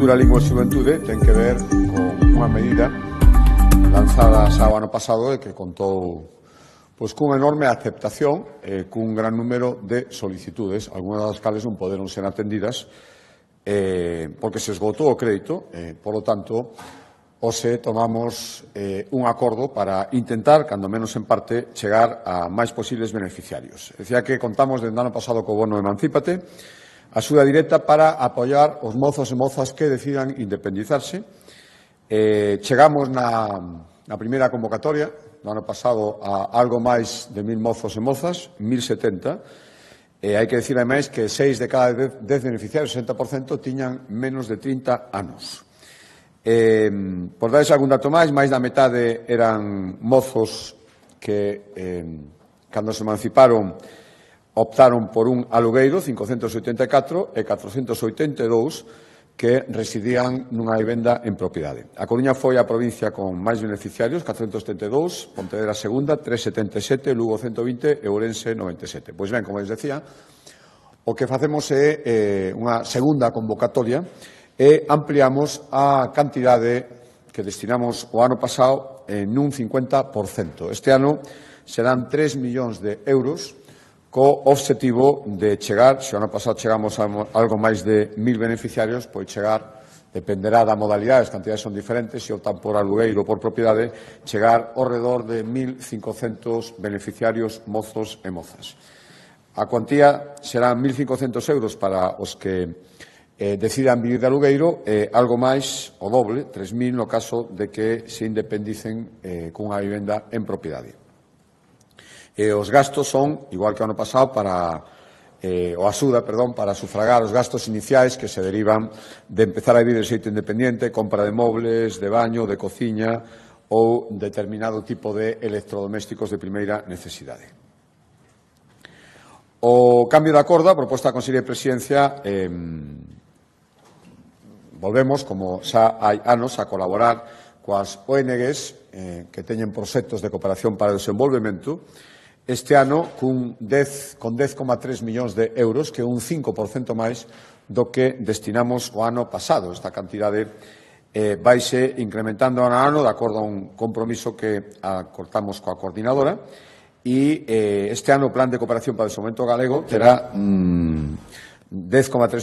Cultura, Lingua e Xuventude ten que ver con unha medida lanzada xa o ano pasado e que contou cunha enorme aceptación e cun gran número de solicitudes, algunhas das cales non poderon ser atendidas porque se esgotou o crédito, polo tanto, hoxe tomamos un acordo para intentar, cando menos en parte, chegar a máis posibles beneficiarios. Decía que contamos desde o ano pasado co bono Emancípate, axuda directa para apoiar os mozos e mozas que decidan independizarse. Chegamos na primeira convocatoria do ano pasado a algo máis de 1.000 mozos e mozas, 1.070, e hai que dicir, ademais, que 6 de cada 10 beneficiarios, 60%, tiñan menos de 30 anos. Por darles algún dato máis da metade eran mozos que, cando se emanciparon, optaron por un alugueiro, 584, e 482 que residían nunha vivenda en propiedade. A Coruña foi a provincia con máis beneficiarios, 472, Pontevedra segunda, 377, Lugo 120 e Ourense 97. Pois ben, como les decía, o que facemos é unha segunda convocatoria e ampliamos a cantidade que destinamos o ano pasado nun 50%. Este ano serán 3 millóns de euros co obxectivo de chegar, se o ano pasado chegamos a algo máis de 1.000 beneficiarios, pois chegar, dependerá da modalidade, as cantidades son diferentes, se optan por alugueiro ou por propiedade, chegar ao redor de 1.500 beneficiarios mozos e mozas. A cuantía serán 1.500 euros para os que decidan vivir de alugueiro e algo máis, o doble, 3.000 no caso de que se independicen cunha vivenda en propiedade. Os gastos son, igual que o ano pasado, para sufragar os gastos iniciais que se derivan de empezar a vivir de xeito independente, compra de mobles, de baño, de cociña ou determinado tipo de electrodomésticos de primeira necesidade. O cambio de acordo, a proposta da Consellería de Presidencia, volvemos, como xa hai anos, a colaborar coas ONGs que teñen proxectos de cooperación para o desenvolvemento. Este ano, con 10,3 millóns de euros, que é un 5% máis do que destinamos o ano pasado. Esta cantidade vaise incrementando ano a ano, de acordo a un compromiso que acordamos coa coordinadora, e este ano o Plan de Cooperación para o Desenvolvemento Galego terá 10,3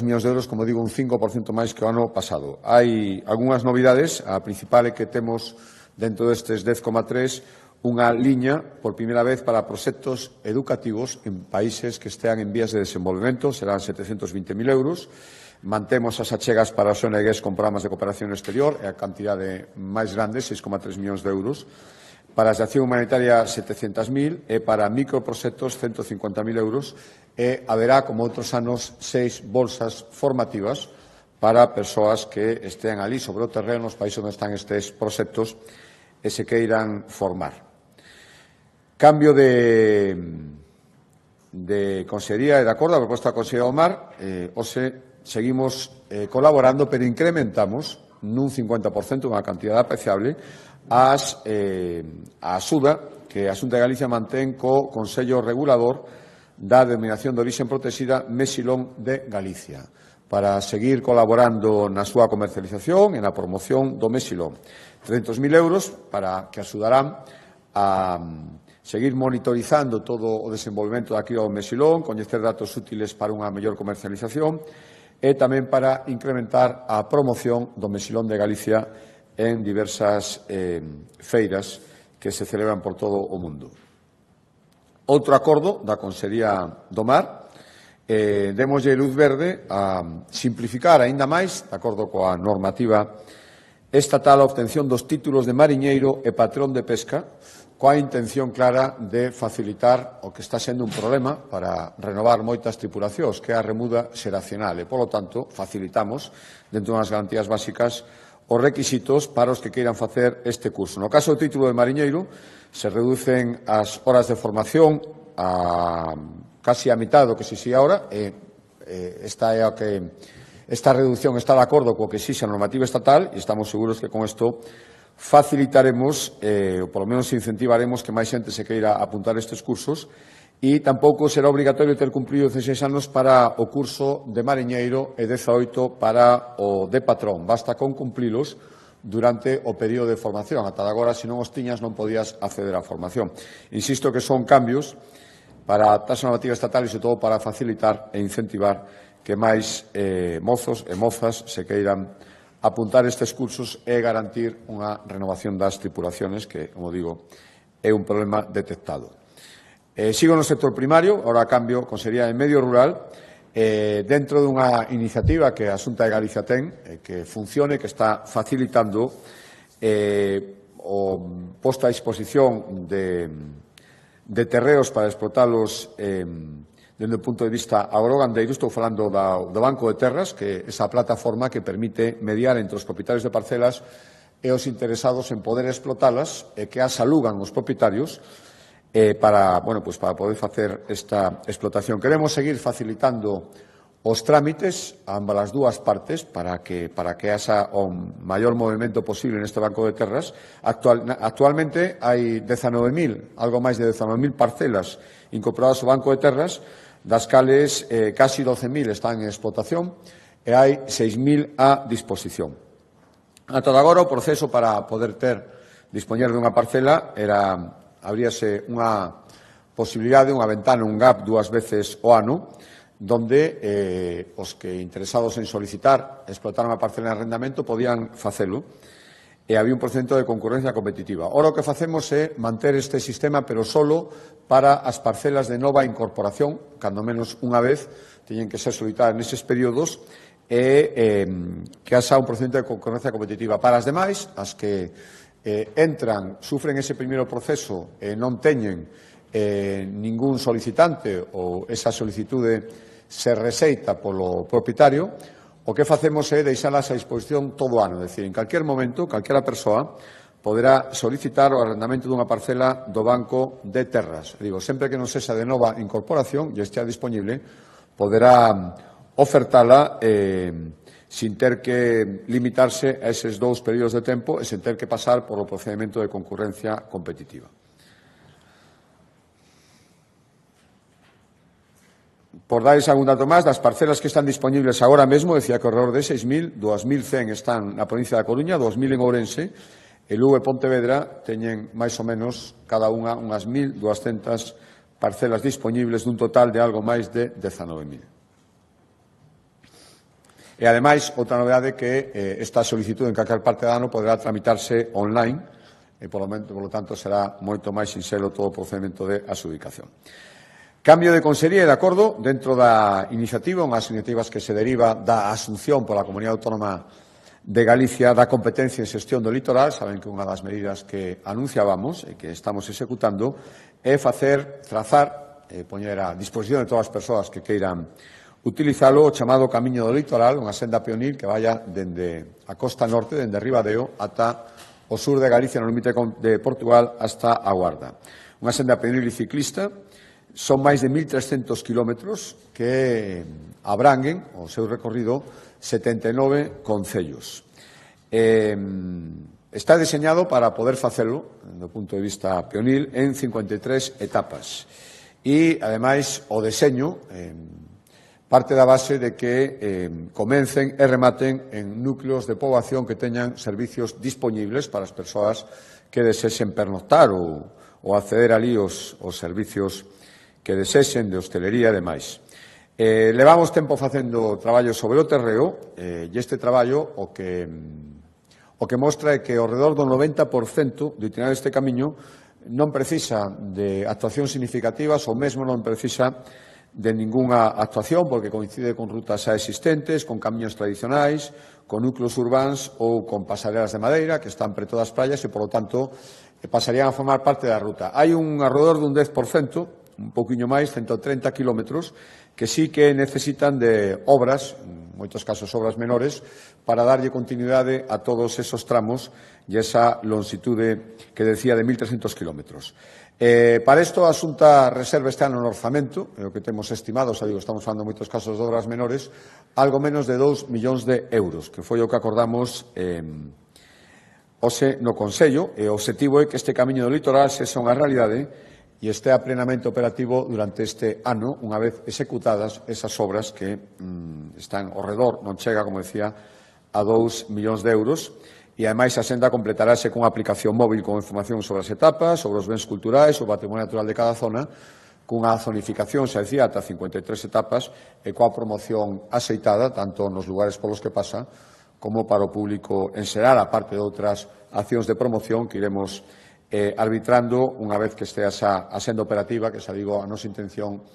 millóns de euros, como digo, un 5% máis que o ano pasado. Hai algunhas novidades. A principal é que temos, dentro destes 10,3, unha liña, por primeira vez, para proxectos educativos en países que estean en vías de desenvolvemento, serán 720.000 euros. Mantemos as achegas para os ONGs con programas de cooperación exterior, e a cantidade máis grande, 6,3 millóns de euros. Para as de acción humanitaria, 700.000, e para microproxectos, 150.000 euros. E haberá, como outros anos, 6 bolsas formativas para persoas que estean ali sobre o terreno, nos países onde están estes proxectos, e se queiran formar. Cambio de Consellería e de acordo a proposta da Consellería do Mar, hoxe seguimos colaborando, pero incrementamos nun 50%, unha cantidade apreciable, a axuda que a Xunta de Galicia mantén co Consello Regulador da Denominación de Orixe Protexida Mexilón de Galicia, para seguir colaborando na súa comercialización e na promoción do mexilón. 300.000 euros para que axudarán a seguir monitorizando todo o desenvolvemento da cría do mexilón, coñecer datos útiles para unha mellor comercialización e tamén para incrementar a promoción do mexilón de Galicia en diversas feiras que se celebran por todo o mundo. Outro acordo da Consellería do Mar, démoslle luz verde a simplificar aínda máis, de acordo coa normativa estatal, a obtención dos títulos de mariñeiro e patrón de pesca, coa intención clara de facilitar o que está sendo un problema para renovar moitas tripulacións, que é a remuda xeracional, e, polo tanto, facilitamos, dentro das garantías básicas, os requisitos para os que queiran facer este curso. No caso do título de mariñeiro, se reducen as horas de formación a casi a mitad do que se exige ahora, esta reducción está de acordo co que exixe a normativa estatal, e estamos seguros que con isto facilitaremos, ou polo menos incentivaremos que máis xente se queira apuntar a estes cursos, e tampouco será obrigatorio ter cumprido 16 anos para o curso de mariñeiro e 18 para o de patrón. Basta con cumplilos durante o período de formación. Ata agora, se non os tiñas, non podías acceder á formación. Insisto que son cambios para adaptarse á normativa estatal e, sobre todo, para facilitar e incentivar que máis mozos e mozas se queiran apuntar estes cursos e garantir unha renovación das tripulaciones que, como digo, é un problema detectado. Sigo no sector primario, ahora cambio, Consellería de Medio Rural, dentro dunha iniciativa que a Xunta de Galicia ten, que funcione, que está facilitando o posto a disposición de terreos para explotalos dende o punto de vista agrogandeiro. Estou falando do Banco de Terras, que é esa plataforma que permite mediar entre os propietarios de parcelas e os interesados en poder explotalas e que as alugan os propietarios para poder facer esta explotación. Queremos seguir facilitando os trámites a ambas as dúas partes para que haxa o maior movimento posible neste Banco de Terras. Actualmente hai 19.000, algo máis de 19.000 parcelas incorporadas ao Banco de Terras, das cales casi 12.000 están en explotación e hai 6.000 a disposición. Ata agora o proceso para poder dispoñer dunha parcela abríase unha posibilidade, unha ventana, un gap 2 veces ao ano, donde os que interesados en solicitar explotar unha parcela en arrendamento podían facelo e había un porcento de concurrencia competitiva. Ora o que facemos é manter este sistema, pero solo para as parcelas de nova incorporación, cando menos unha vez, teñen que ser solicitadas neses períodos, e que haxa un porcento de concurrencia competitiva. Para as demais, as que entran, sufren ese primeiro proceso e non teñen ningún solicitante ou esa solicitude se rexeita polo propietario, o que facemos é deixalas a disposición todo o ano. É dicir, en calquer momento, calquera persoa poderá solicitar o arrendamento dunha parcela do Banco de Terras. Digo, sempre que non sexa de nova incorporación e estea disponible, poderá ofertala sin ter que limitarse a eses 2 períodos de tempo e sen ter que pasar por o procedimento de concurrencia competitiva. Por dar algún dato máis, das parcelas que están disponibles agora mesmo, decía que alrededor de 6.000, 2.100 están na provincia da Coruña, 2.000 en Ourense, e Lugo e Pontevedra teñen máis ou menos cada unha unhas 1.200 parcelas disponibles dun total de algo máis de 19.000. E, ademais, outra novedade que esta solicitude en calquer parte do ano poderá tramitarse online e, polo tanto, será moito máis sinxelo todo o procedimento de adxudicación. Cambio de consellería e de acordo dentro da iniciativa, unhas iniciativas que se deriva da asunción pola Comunidade Autónoma de Galicia da competencia en xestión do litoral. Saben que unha das medidas que anunciábamos e que estamos executando é trazar e poñer a disposición de todas as persoas que queiran utilizalo o chamado Camiño do Litoral, unha senda peonil que vaya dende a costa norte, dende Ribadeo, ata o sur de Galicia, no límite de Portugal, hasta a Guarda. Unha senda peonil e ciclista, son máis de 1.300 kilómetros que abranguen o seu recorrido 79 concellos. Está diseñado para poder facelo, do punto de vista peonil, en 53 etapas. E, ademais, o deseño parte da base de que comencen e rematen en núcleos de poboación que teñan servicios dispoñibles para as persoas que desexen pernoctar ou acceder ali aos servicios que desexen de hostelería e demais. Levamos tempo facendo traballo sobre o terreo e este traballo o que mostra é que ao redor do 90% do itinerario deste camiño non precisa de actuacións significativas ou mesmo non precisa de ningunha actuación, porque coincide con rutas xa existentes, con camiños tradicionais, con núcleos urbáns ou con pasarelas de madeira que están preto das praias e, por lo tanto, pasarían a formar parte da ruta. Hai un arredor dun 10%, un pouquiño máis, 130 kilómetros, que sí que necesitan de obras, en moitos casos obras menores, para darlle continuidade a todos esos tramos e esa longitude que decía de 1.300 kilómetros. Para isto, a Xunta reserva este ano no orzamento, o que temos estimado, xa digo, estamos falando en moitos casos de obras menores, algo menos de 2 millóns de euros, que foi o que acordamos hoxe no Consello, e o obxectivo é que este camiño do litoral sexa unha realidade e estea plenamente operativo durante este ano, unha vez executadas esas obras que están ao redor, non chega, como decía, a 2 millóns de euros, e, ademais, a senda completarase cunha aplicación móvil con información sobre as etapas, sobre os bens culturais, o patrimonio natural de cada zona, cunha zonificación, xa decía, ata 53 etapas, e coa promoción axeitada, tanto nos lugares polos que pasa, como para o público en xeral, a parte de outras accións de promoción que iremos arbitrando unha vez que estea a senda operativa, que xa digo, a nosa intención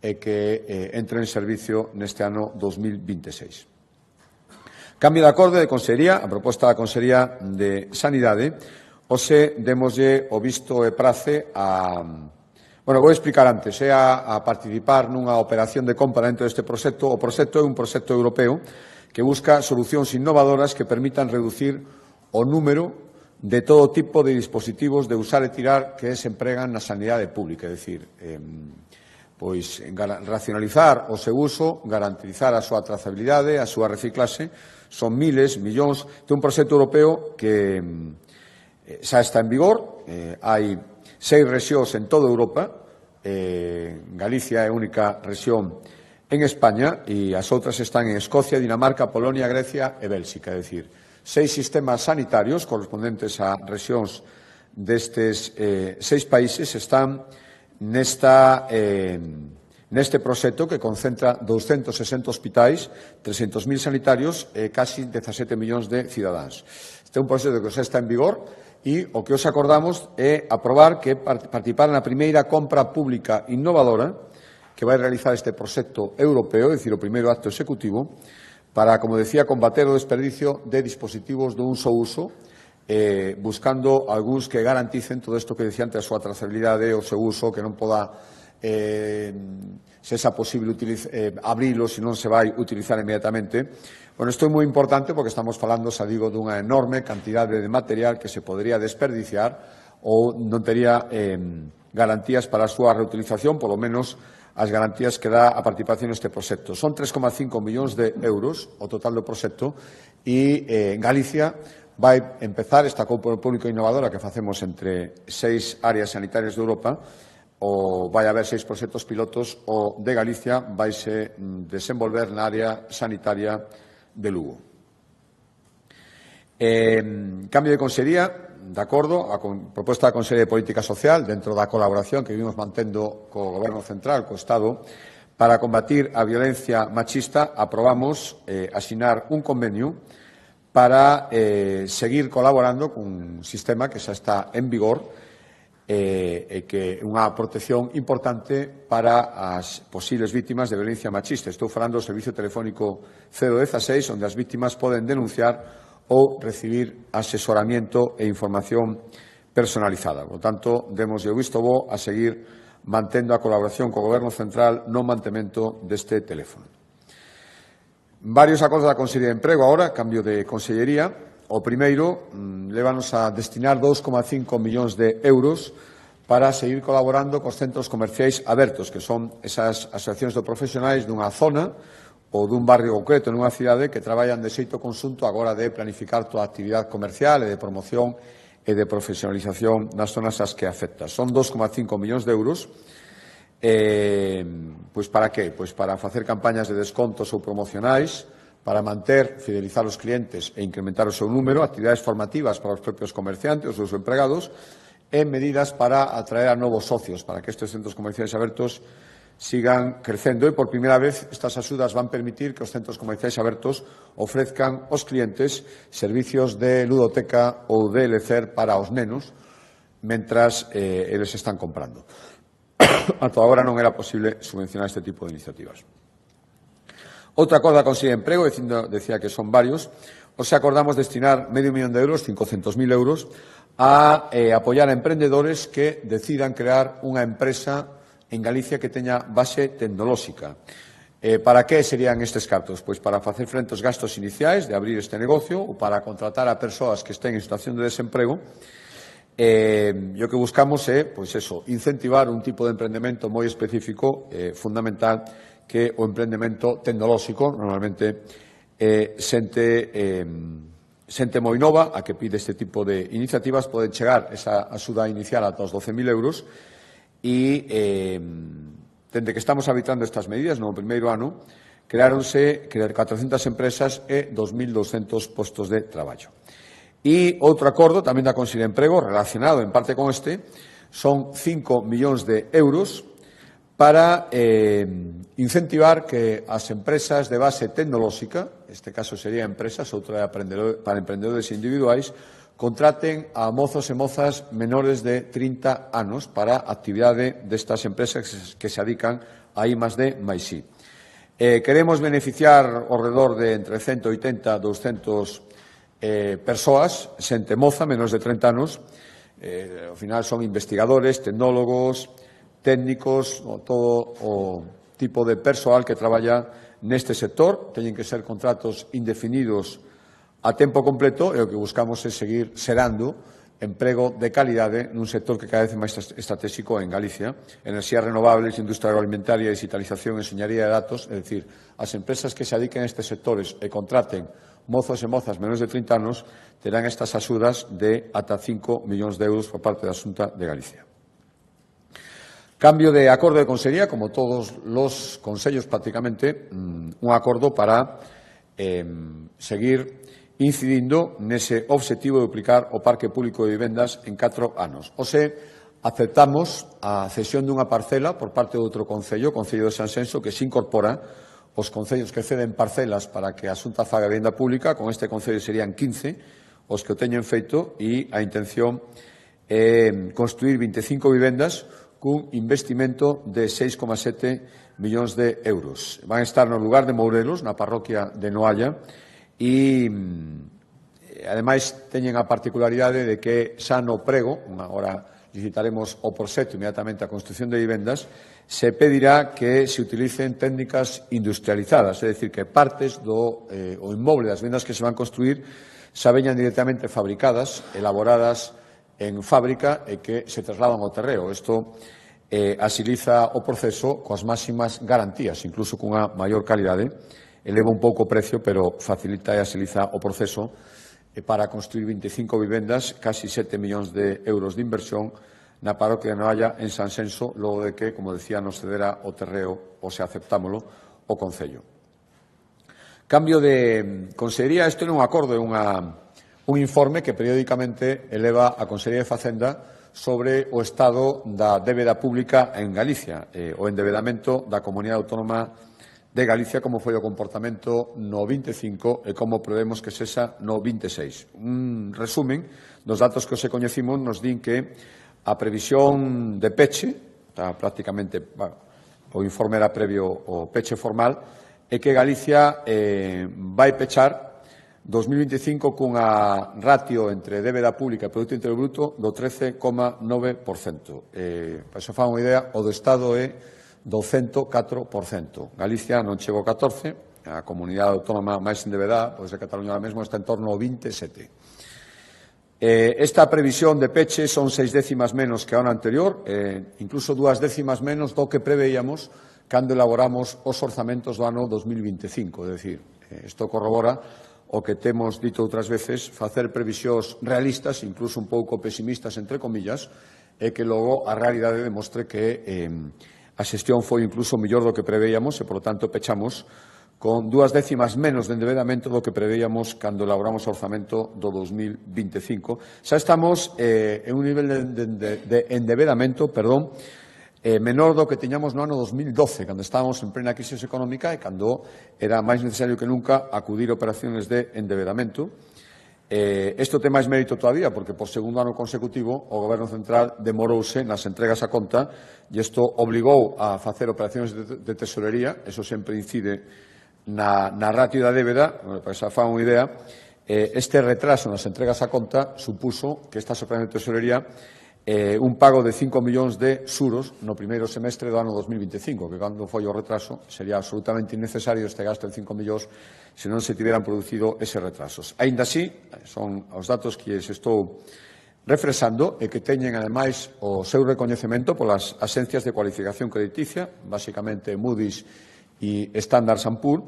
é que entre en servicio neste ano 2026. Cambio de acorde de Consellería, a proposta da Consellería de Sanidade, hoxe démoslle o visto e prace a... Bueno, vou explicar antes, a participar nunha operación de compra dentro deste proxecto. O proxecto é un proxecto europeo que busca solucións innovadoras que permitan reducir o número de todo tipo de dispositivos de usar e tirar que se empregan na sanidade pública, é dicir, racionalizar o seu uso, garantizar a súa trazabilidade, a súa reciclaxe. Son miles, millóns. É un proxecto europeo que xa está en vigor. Hai 6 rexións en toda Europa. Galicia é a única rexión en España e as outras están en Escocia, Dinamarca, Polonia, Grecia e Bélxica. É dicir, 6 sistemas sanitarios correspondentes a rexións destes 6 países están neste proxecto que concentra 260 hospitais, 300.000 sanitarios e casi 17 millóns de cidadáns. Este é un proxecto que xa está en vigor e o que os acordamos é aprobar que participar na primeira compra pública innovadora que vai realizar este proxecto europeo, é dicir, o primeiro acto executivo, para, como decía, combater o desperdicio de dispositivos dun só uso, buscando algúns que garanticen todo isto que decía antes, a súa trazabilidade, o seu uso, que non poda se xa posible abrilo se non se vai utilizar inmediatamente. Bueno, isto é moi importante porque estamos falando, xa digo, dunha enorme cantidade de material que se podría desperdiciar ou non tería garantías para a súa reutilización, polo menos as garantías que dá a participación neste proxecto. Son 3,5 millóns de euros o total do proxecto e Galicia vai empezar esta compra pública innovadora que facemos entre 6 áreas sanitarias de Europa. Vai haber 6 proxectos pilotos. O de Galicia vaise desenvolver na área sanitaria de Lugo. Cambio de consellería. De acordo, a proposta da Consellería de Política Social, dentro da colaboración que vimos mantendo co Goberno Central, co Estado, para combatir a violencia machista, aprobamos asinar un convenio para seguir colaborando cun sistema que xa está en vigor e que é unha protección importante para as posibles vítimas de violencia machista. Estou falando do servicio telefónico 016, onde as vítimas poden denunciar ou recibir asesoramiento e información personalizada. Por tanto, demos o visto bo a seguir mantendo a colaboración co Goberno Central no mantemento deste teléfono. Varios acordos da Consellería de Emprego agora, cambio de consellería. O primeiro, lévanos a destinar 2,5 millóns de euros para seguir colaborando cos centros comerciais abertos, que son esas asociacións de profesionais dunha zona ou dun barrio concreto nunha cidade que traballan de xeito conxunto agora de planificar toda a actividade comercial e de promoción e de profesionalización nas zonas ás que afecta. Son 2,5 millóns de euros. Pois para que? Pois para facer campañas de descontos ou promocionais, para manter, fidelizar os clientes e incrementar o seu número, actividades formativas para os propios comerciantes, os seus empregados, e medidas para atraer a novos socios, para que estes centros comerciais abertos sigan crecendo e, por primeira vez, estas axudas van permitir que os centros comerciais abertos ofrezcan aos clientes servicios de ludoteca ou de lecer para os nenos mentras eles están comprando. Ata agora non era posible subvencionar este tipo de iniciativas. Outra cosa da Consellería de Emprego, decía que son varios, hoxe acordamos destinar medio millón de euros, 500.000 euros, a apoiar a emprendedores que decidan crear unha empresa en Galicia que teña base tecnolóxica. Para que serían estes cartos? Pois para facer frente aos gastos iniciais de abrir este negocio ou para contratar a persoas que estén en situación de desemprego. E o que buscamos é, pois eso, incentivar un tipo de emprendemento moi específico, fundamental, que o emprendemento tecnolóxico, normalmente xente xente moi nova, a que pide este tipo de iniciativas, poden chegar esa axuda inicial ata os 12.000 euros e, dende que estamos arbitrando estas medidas no primeiro ano, creáronse 400 empresas e 2.200 postos de traballo. E outro acordo tamén da Consellería de Emprego, relacionado en parte con este, son 5 millóns de euros para incentivar que as empresas de base tecnolóxica, este caso sería empresas, outra para emprendedores individuais, contraten a mozos e mozas menores de 30 anos para a actividade destas empresas que se adican a I+D+I. Queremos beneficiar ao redor de entre 180 e 200 persoas, xente moza, menores de 30 anos, ao final son investigadores, tecnólogos, técnicos, todo o tipo de persoal que traballa neste sector. Teñen que ser contratos indefinidos a tempo completo e o que buscamos é seguir xerando emprego de calidade nun sector que cada vez é máis estratégico en Galicia. Enerxías renovables, industria agroalimentaria, digitalización, enxeñaría de datos, é dicir, as empresas que se adiquen a estes sectores e contraten mozos e mozas menores de 30 anos terán estas axudas de ata 5 millóns de euros por parte da Xunta de Galicia. Cambio de acordo de consellería, como todos los consellos prácticamente, un acordo para seguir incidindo nese obxectivo de duplicar o parque público de vivendas en 4 anos. Ose, aceptamos a cesión dunha parcela por parte de outro concello, o Concello de Sanxenxo, que se incorpora os concellos que ceden parcelas para que a Xunta faga vivenda pública. Con este concello serían 15 os que o teñen feito e a intención é construir 25 vivendas cun investimento de 6,7 millóns de euros. Van a estar no lugar de Mourelos, na parroquia de Noalla, e, ademais, teñen a particularidade de que xa no prego, agora licitaremos o proxecto inmediatamente a construción de vivendas, se pedirá que se utilicen técnicas industrializadas, é dicir, que partes do inmoble das vivendas que se van construir xa veñan directamente fabricadas, elaboradas en fábrica e que se trasladan ao terreo. Isto axiliza o proceso coas máximas garantías, incluso cunha maior calidade, eleva un pouco o precio, pero facilita e axiliza o proceso para construir 25 vivendas, casi 7 millóns de euros de inversión na parroquia de Noalla, en Sanxenxo, logo de que, como decía, nos cedera o terreo, ou se aceptámolo, o Concello. Cambio de consellería, isto non é un acordo, é un informe que periódicamente eleva a Consellería de Facenda sobre o estado da débeda pública en Galicia, o endebedamento da Comunidade Autónoma de Galicia, como foi o comportamento no 25 e como prevemos que sexa no 26. Un resumen dos datos que hoxe coñecimos nos din que a previsión de peche, prácticamente, o informe era previo ao peche formal, é que Galicia vai pechar 2025 cunha ratio entre débeda pública e Produto Interior Bruto do 13,9%. Para iso fan unha idea, o do Estado é do 104%. Galicia non chegou ao 14%, a comunidade autónoma máis endebedada, pois a Cataluña ahora mesmo está en torno ao 27%. Esta previsión de peche son 6 décimas menos que a ano anterior, incluso 2 décimas menos do que preveíamos cando elaboramos os orzamentos do ano 2025. É dicir, isto corrobora o que temos dito outras veces, facer previsións realistas, incluso un pouco pesimistas, entre comillas, e que logo a realidade demostre que a xestión foi incluso mellor do que preveíamos e, por lo tanto, pechamos con 2 décimas menos de endebedamento do que preveíamos cando elaboramos o orzamento do 2025. Xa estamos en un nivel de endebedamento, menor do que tiñamos no ano 2012, cando estábamos en plena crisis económica e cando era máis necesario que nunca acudir a operaciones de endebedamento. Isto ten máis mérito todavía, porque por segundo ano consecutivo o Goberno Central demorouse nas entregas a conta e isto obligou a facer operacións de tesorería, eso sempre incide na ratio da débeda, para que se fan unha idea. Este retraso nas entregas a conta supuso que estas operacións de tesorería un pago de 5 millóns de suros no primeiro semestre do ano 2025, que cando foi o retraso sería absolutamente innecesario este gasto de 5 millóns se non se tiveran producido eses retrasos. Aínda así, son os datos que se estou refresando e que teñen, ademais, o seu recoñecemento polas axencias de cualificación crediticia, basicamente Moody's e Standard & Poor's.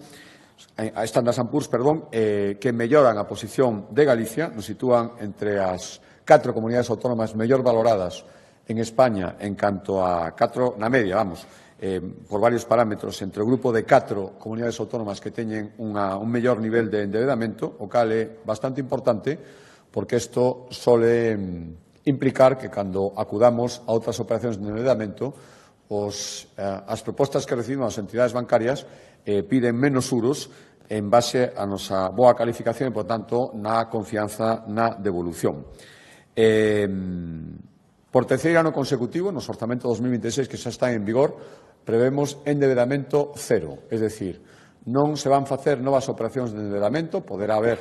Standard & Poor's, que melloran a posición de Galicia, nos sitúan entre as 4 comunidades autónomas mellor valoradas en España en canto a 4 na media, por varios parámetros, entre o grupo de 4 comunidades autónomas que teñen un mellor nivel de endeudamento, o cal é bastante importante, porque isto sole implicar que cando acudamos a outras operacións de endeudamento, as propostas que recibimos as entidades bancarias piden menos juros en base a nosa boa calificación e, por tanto, na confianza na devolución. Por terceiro ano consecutivo, nos orzamento 2026 que xa está en vigor, prevemos endeudamento cero, é dicir, non se van facer novas operacións de endeudamento, poderá haber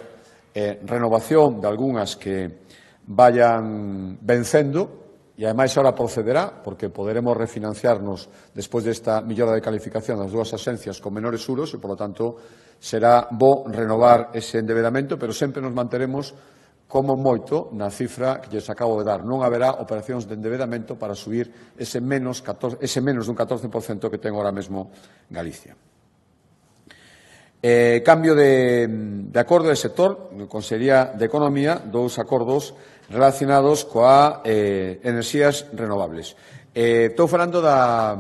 renovación de algunhas que vayan vencendo, e, ademais, ahora procederá, porque poderemos refinanciarnos despois desta millora de calificación das dúas axencias con menores juros e, por lo tanto, será bo renovar ese endeudamento, pero sempre nos manteremos como moito na cifra que lles acabo de dar. Non haberá operacións de endeudamento para subir ese menos dun 14% que ten ahora mesmo Galicia. Cambio de acordo de sector, na Consellería de Economía, 2 acordos relacionados coa enerxías renovables. Estou falando da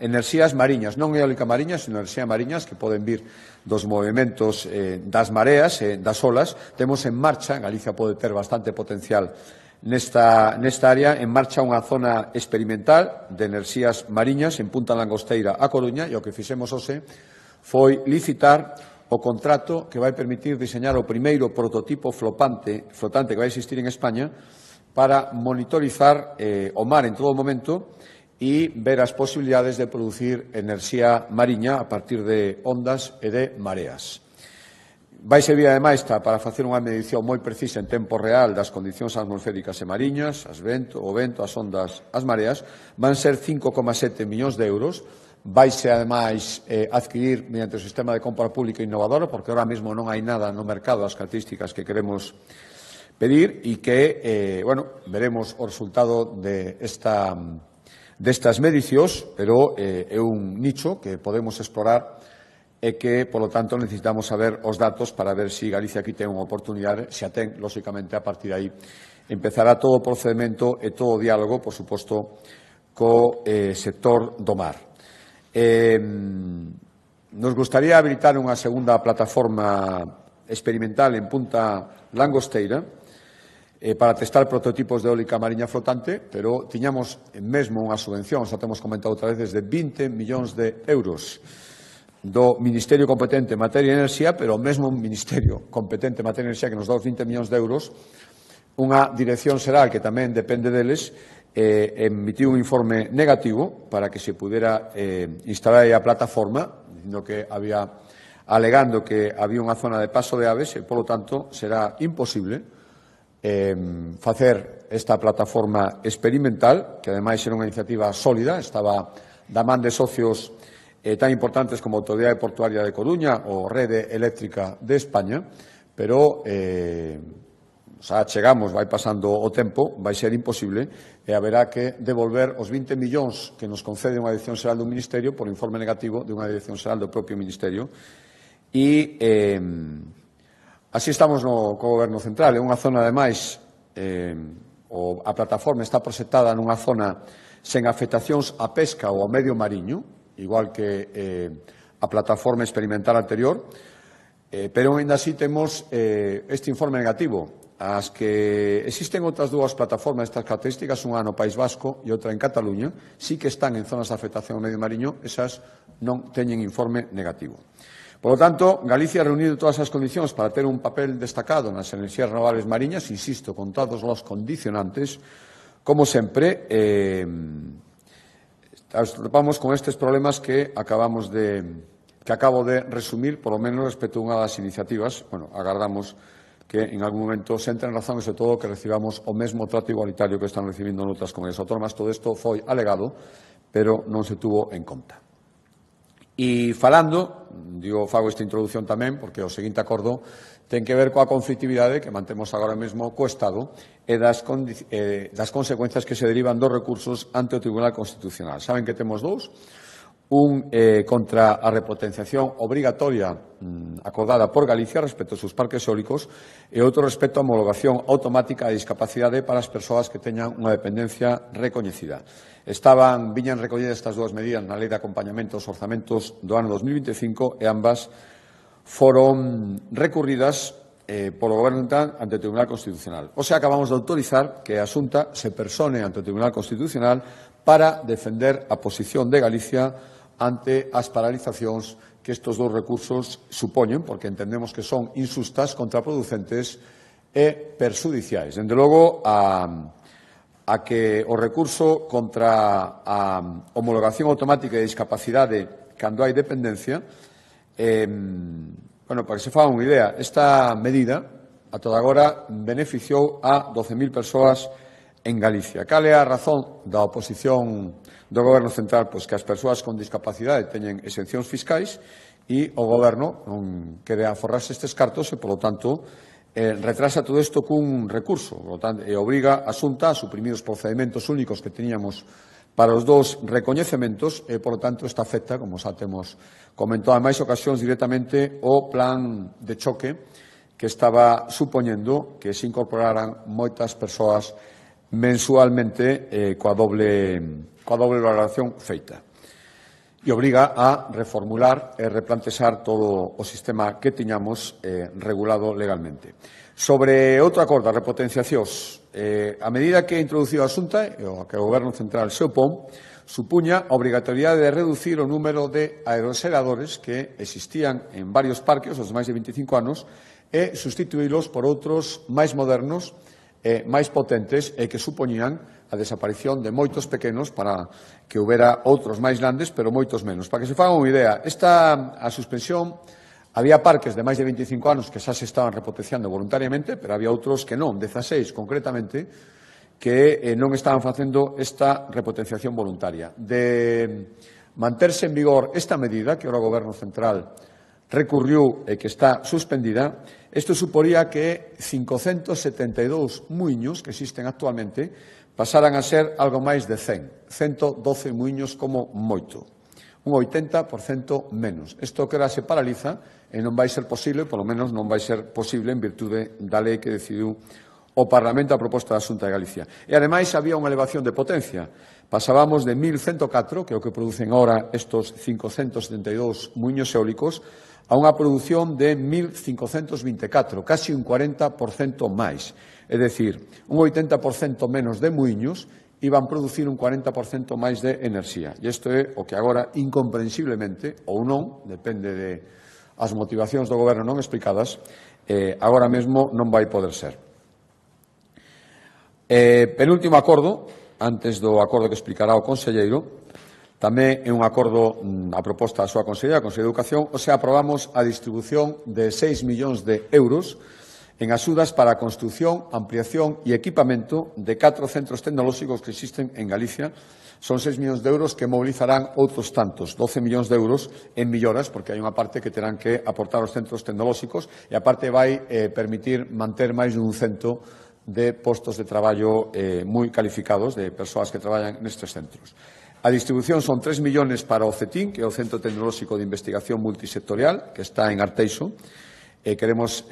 enerxías mariñas, non eólica mariña, sino enerxías mariñas que poden vir dos movimentos das mareas, das olas. Temos en marcha, Galicia pode ter bastante potencial nesta área, en marcha unha zona experimental de enerxías mariñas en Punta Langosteira, a Coruña, e o que fixemos hoxe foi licitar o contrato que vai permitir diseñar o primeiro prototipo flotante que vai existir en España para monitorizar o mar en todo momento e ver as posibilidades de producir enerxía mariña a partir de ondas e de mareas. Vai servir, ademais, para facer unha medición moi precisa en tempo real das condicións atmosféricas e mariñas, o vento, as ondas, as mareas. Van ser 5,7 millóns de euros. Vaise, ademais, adquirir mediante o sistema de compra pública innovador, porque ahora mesmo non hai nada no mercado das características que queremos pedir e que, veremos o resultado destas medicións, pero é un nicho que podemos explorar e que, polo tanto, necesitamos saber os datos para ver se Galicia aquí ten unha oportunidade. Se a ten, lóxicamente, a partir de aí empezará todo o procedimento e todo o diálogo, por suposto, co sector do mar. Nos gustaría habilitar unha segunda plataforma experimental en Punta Langosteira para testar prototipos de eólica mariña flotante, pero tiñamos mesmo unha subvención, xa temos comentado outra vez, de 20 millóns de euros do Ministerio competente en materia de enerxía, pero o mesmo Ministerio competente en materia de enerxía que nos dá os 20 millóns de euros, unha dirección xeral que tamén depende deles, emitiu un informe negativo para que se pudera instalar a plataforma, alegando que había unha zona de paso de aves e, polo tanto, será imposible facer esta plataforma experimental, que, ademais, era unha iniciativa sólida, estaba da man de socios tan importantes como a Autoridade Portuaria de Coruña ou Rede Eléctrica de España, pero chegamos, vai pasando o tempo, vai ser imposible e haberá que devolver os 20 millóns que nos concede unha dirección xeral do Ministerio por informe negativo de unha dirección xeral do propio Ministerio. E así estamos co Goberno Central. É unha zona, ademais, a plataforma está proxectada nunha zona sen afectacións á pesca ou ao medio mariño, igual que a plataforma experimental anterior, pero ainda así temos este informe negativo. As que existen outras dúas plataformas destas características, unha no País Vasco e outra en Cataluña, sí que están en zonas de afectación ao medio mariño, esas non teñen informe negativo. Por lo tanto, Galicia ha reunido todas as condicións para ter un papel destacado nas enerxías renovables mariñas, insisto, con todos os condicionantes. Como sempre, topamos con estes problemas que acabo de resumir, por lo menos respecto a unha das iniciativas. Agardamos que en algún momento se entre en razón e, sobre todo, que recibamos o mesmo trato igualitario que están recibindo noutras comunidades autónomas. Todo isto foi alegado, pero non se tuvo en conta. E falando, fago esta introdución tamén, porque o seguinte acordo ten que ver coa conflictividade que mantemos agora mesmo co Estado e das consecuencias que se derivan dos recursos ante o Tribunal Constitucional. Saben que temos dous. contra a repotenciación obrigatoria acordada por Galicia respecto aos seus parques eólicos e outro respecto á homologación automática de discapacidade para as persoas que teñan unha dependencia recoñecida. Viñan recollidas estas dúas medidas na Lei de Acompañamento aos Orzamentos do ano 2025 e ambas foron recurridas polo Goberno central ante o Tribunal Constitucional. O sea, acabamos de autorizar que a Xunta se persone ante o Tribunal Constitucional para defender a posición de Galicia ante as paralizacións que estes dous recursos supoñen, porque entendemos que son insustas, contraproducentes e perxudiciais. Dende logo, a que o recurso contra a homologación automática de discapacidade cando hai dependencia, para que se faga unha idea, esta medida, a toda agora, beneficiou a 12.000 persoas en Galicia. Cal é a razón da oposición do Goberno central? Pois que as persoas con discapacidade teñen exencións fiscais e o Goberno non quere aforrarse estes cartos e, polo tanto, retrasa todo isto cun recurso e obriga a Xunta a suprimir os procedimentos únicos que teníamos para os dous recoñecementos e, polo tanto, esta afecta, como xa temos comentado en máis ocasións, directamente o plan de choque que estaba supoñendo que se incorporaran moitas persoas mensualmente coa doble valoración feita. E obriga a reformular e replantexar todo o sistema que tiñamos regulado legalmente. Sobre outro acordo, a repotenciacións, a medida que introduciu a Xunta, e a que o Goberno central se opón, supuña a obrigatoriedade de reducir o número de aeroxeradores que existían en varios parques, os de máis de 25 anos, e sustituílos por outros máis modernos máis potentes e que supoñían a desaparición de moitos pequenos para que houbera outros máis grandes, pero moitos menos. Para que se faga unha idea, a suspensión, había parques de máis de 25 anos que xa se estaban repotenciando voluntariamente, pero había outros que non, 16 concretamente, que non estaban facendo esta repotenciación voluntaria. De manterse en vigor esta medida, que ora o Goberno central recurriu e que está suspendida, isto suporía que 572 muiños que existen actualmente pasaran a ser algo máis de 112 muiños como moito, un 80% menos. Isto que ora se paraliza e non vai ser posible, polo menos non vai ser posible en virtude da lei que decidiu o Parlamento a proposta da Xunta de Galicia. E, ademais, había unha elevación de potencia. Pasábamos de 1.104, que é o que producen ahora estos 572 muiños eólicos, a unha produción de 1.524, casi un 40% máis. É dicir, un 80% menos de muiños iban producir un 40% máis de enerxía. E isto é o que agora, incomprensiblemente, ou non, depende de as motivacións do Goberno non explicadas, agora mesmo non vai poder ser. Penúltimo acordo, antes do acordo que explicará o conselleiro, tamén é un acordo a proposta da súa Conselleira, a Conselleira de Educación, o sea, aprobamos a distribución de 6 millóns de euros en axudas para a construción, ampliación e equipamento de 4 centros tecnolóxicos que existen en Galicia. Son 6 millóns de euros que mobilizarán outros tantos, 12 millóns de euros en melloras, porque hai unha parte que terán que aportar os centros tecnolóxicos e a parte vai permitir manter máis dun cento de postos de traballo moi calificados de persoas que traballan nestes centros. A distribución son 3 millóns para o CETIN, que é o Centro Tecnolóxico de Investigación Multisectorial, que está en Arteixo. Queremos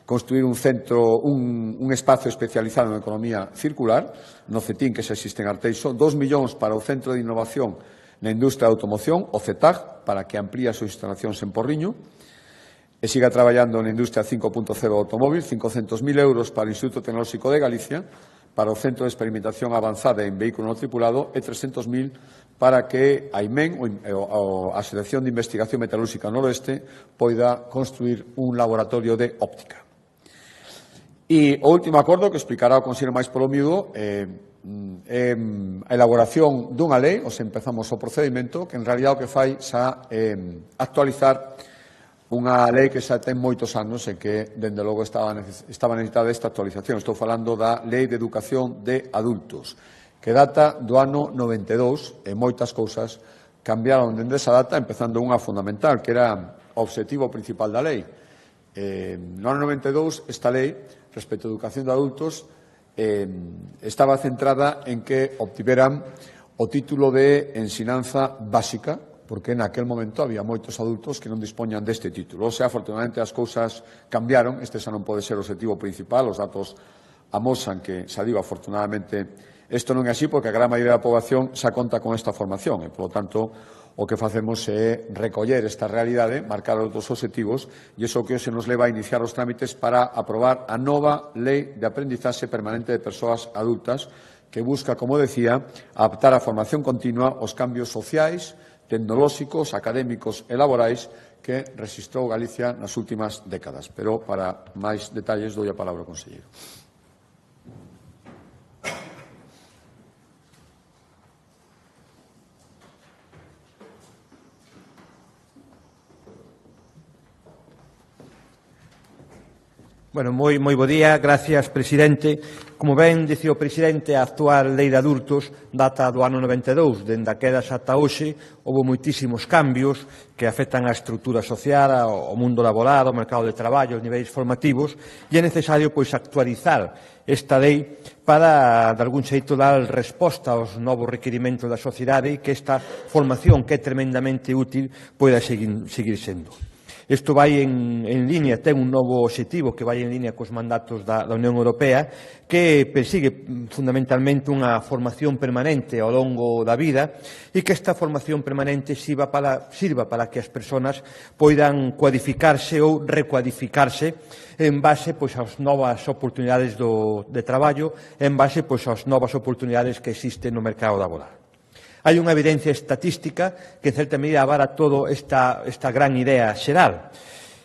construir un centro, un espacio especializado en economía circular, no CETIN, que xa existe en Arteixo. 2 millóns para o Centro de Innovación na Industria da Automoción, o CETAG, para que amplíe as súas instalacións en Porriño e siga traballando na Industria 5.0 do automóvil. 500.000 euros para o Instituto Tecnolóxico de Galicia, para o Centro de Experimentación Avanzada en Vehículo No Tripulado e 300.000 para que a IMEN, a Asociación de Investigación Metalúrxica Noroeste, poida construir un laboratorio de óptica. E o último acordo que explicará o Consello máis polo miúdo é a elaboración dunha lei, ou se empezamos o procedimento, que en realidad o que fai xa actualizar unha lei que xa ten moitos anos e que, dende logo, estaba necesitada esta actualización. Estou falando da Lei de Educación de Adultos, que data do ano 92 e moitas cousas cambiaron dende esa data, empezando unha fundamental, que era o obxectivo principal da lei. No ano 92, esta lei, respecto á educación de adultos, estaba centrada en que obtiveran o título de ensinanza básica, porque naquel momento había moitos adultos que non dispoñan deste título. O sea, afortunadamente, as cousas cambiaron. Este xa non pode ser o objetivo principal. Os datos amosan que, xa digo, afortunadamente, isto non é así, porque a gran maioría da poboación xa conta con esta formación. E, polo tanto, o que facemos é recoller esta realidade, marcar outros objetivos, e iso que se nos leva a iniciar os trámites para aprobar a nova Lei de Aprendizaxe Permanente de Persoas Adultas, que busca, como decía, adaptar a formación continua aos cambios sociais, tecnolóxicos, académicos e laborais que rexistrou Galicia nas últimas décadas. Pero, para máis detalles, dou a palabra ao conselleiro. Bueno, moi bo día, gracias, presidente. Como ben dicía o presidente, a actual Lei de Adultos data do ano 92, dende a quedas ata hoxe, houve moitísimos cambios que afectan a estrutura social, ao mundo laboral, ao mercado de traballo, aos niveis formativos, e é necesario actualizar esta lei para, de algún xeito, dar resposta aos novos requirimentos da sociedade e que esta formación, que é tremendamente útil, poida seguir sendo. Isto vai en línea, ten un novo obxectivo que vai en línea cos mandatos da Unión Europea, que persigue fundamentalmente unha formación permanente ao longo da vida e que esta formación permanente sirva para que as persoas poidan cualificarse ou recualificarse en base ás novas oportunidades de traballo, en base ás novas oportunidades que existen no mercado laboral. Hai unha evidencia estatística que, en certa medida, avara toda esta gran idea xeral.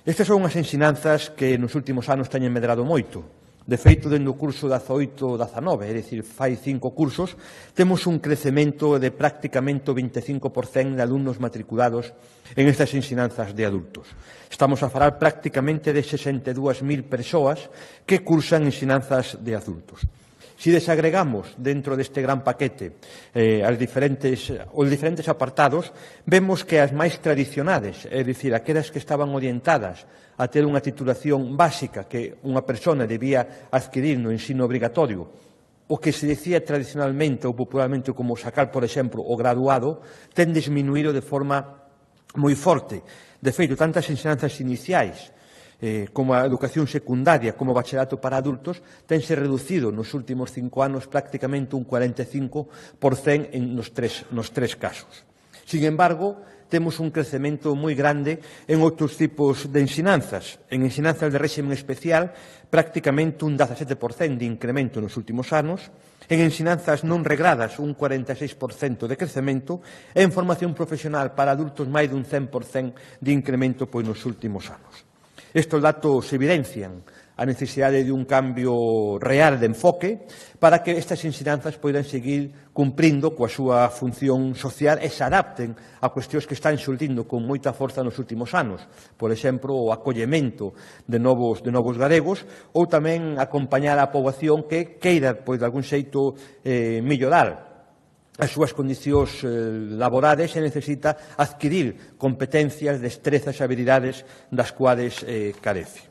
Estas son unhas ensinanzas que nos últimos anos teñen medrado moito. De feito, dende o curso 18-19, é dicir, fai 5 cursos, temos un crecemento de prácticamente o 25% de alumnos matriculados en estas ensinanzas de adultos. Estamos a falar prácticamente de 62.000 persoas que cursan ensinanzas de adultos. Si desagregamos dentro deste gran paquete os diferentes apartados, vemos que as máis tradicionales, é dicir, aquelas que estaban orientadas a ter unha titulación básica que unha persona debía adquirir no ensino obrigatorio, o que se decía tradicionalmente ou popularmente como sacar, por exemplo, o graduado, ten disminuído de forma moi forte. De feito, tantas ensinanzas iniciais como a educación secundaria, como o bachillerato para adultos, tense reducido nos últimos 5 anos prácticamente un 45% nos tres casos. Sin embargo, temos un crecemento moi grande en outros tipos de ensinanzas. En ensinanzas de réxime especial, prácticamente un 17% de incremento nos últimos anos. En ensinanzas non regradas, un 46% de crecemento. E en formación profesional para adultos, máis dun 100% de incremento nos últimos anos. Estes datos evidencian a necesidade de un cambio real de enfoque para que estas ensinanzas poidan seguir cumprindo coa súa función social e se adapten a cuestións que están xurdindo con moita forza nos últimos anos. Por exemplo, o acollemento de novos galegos ou tamén acompañar a poboación que queira, de algún xeito, mellorar as súas condicións laborales e necesita adquirir competencias, destrezas e habilidades das cuales carece.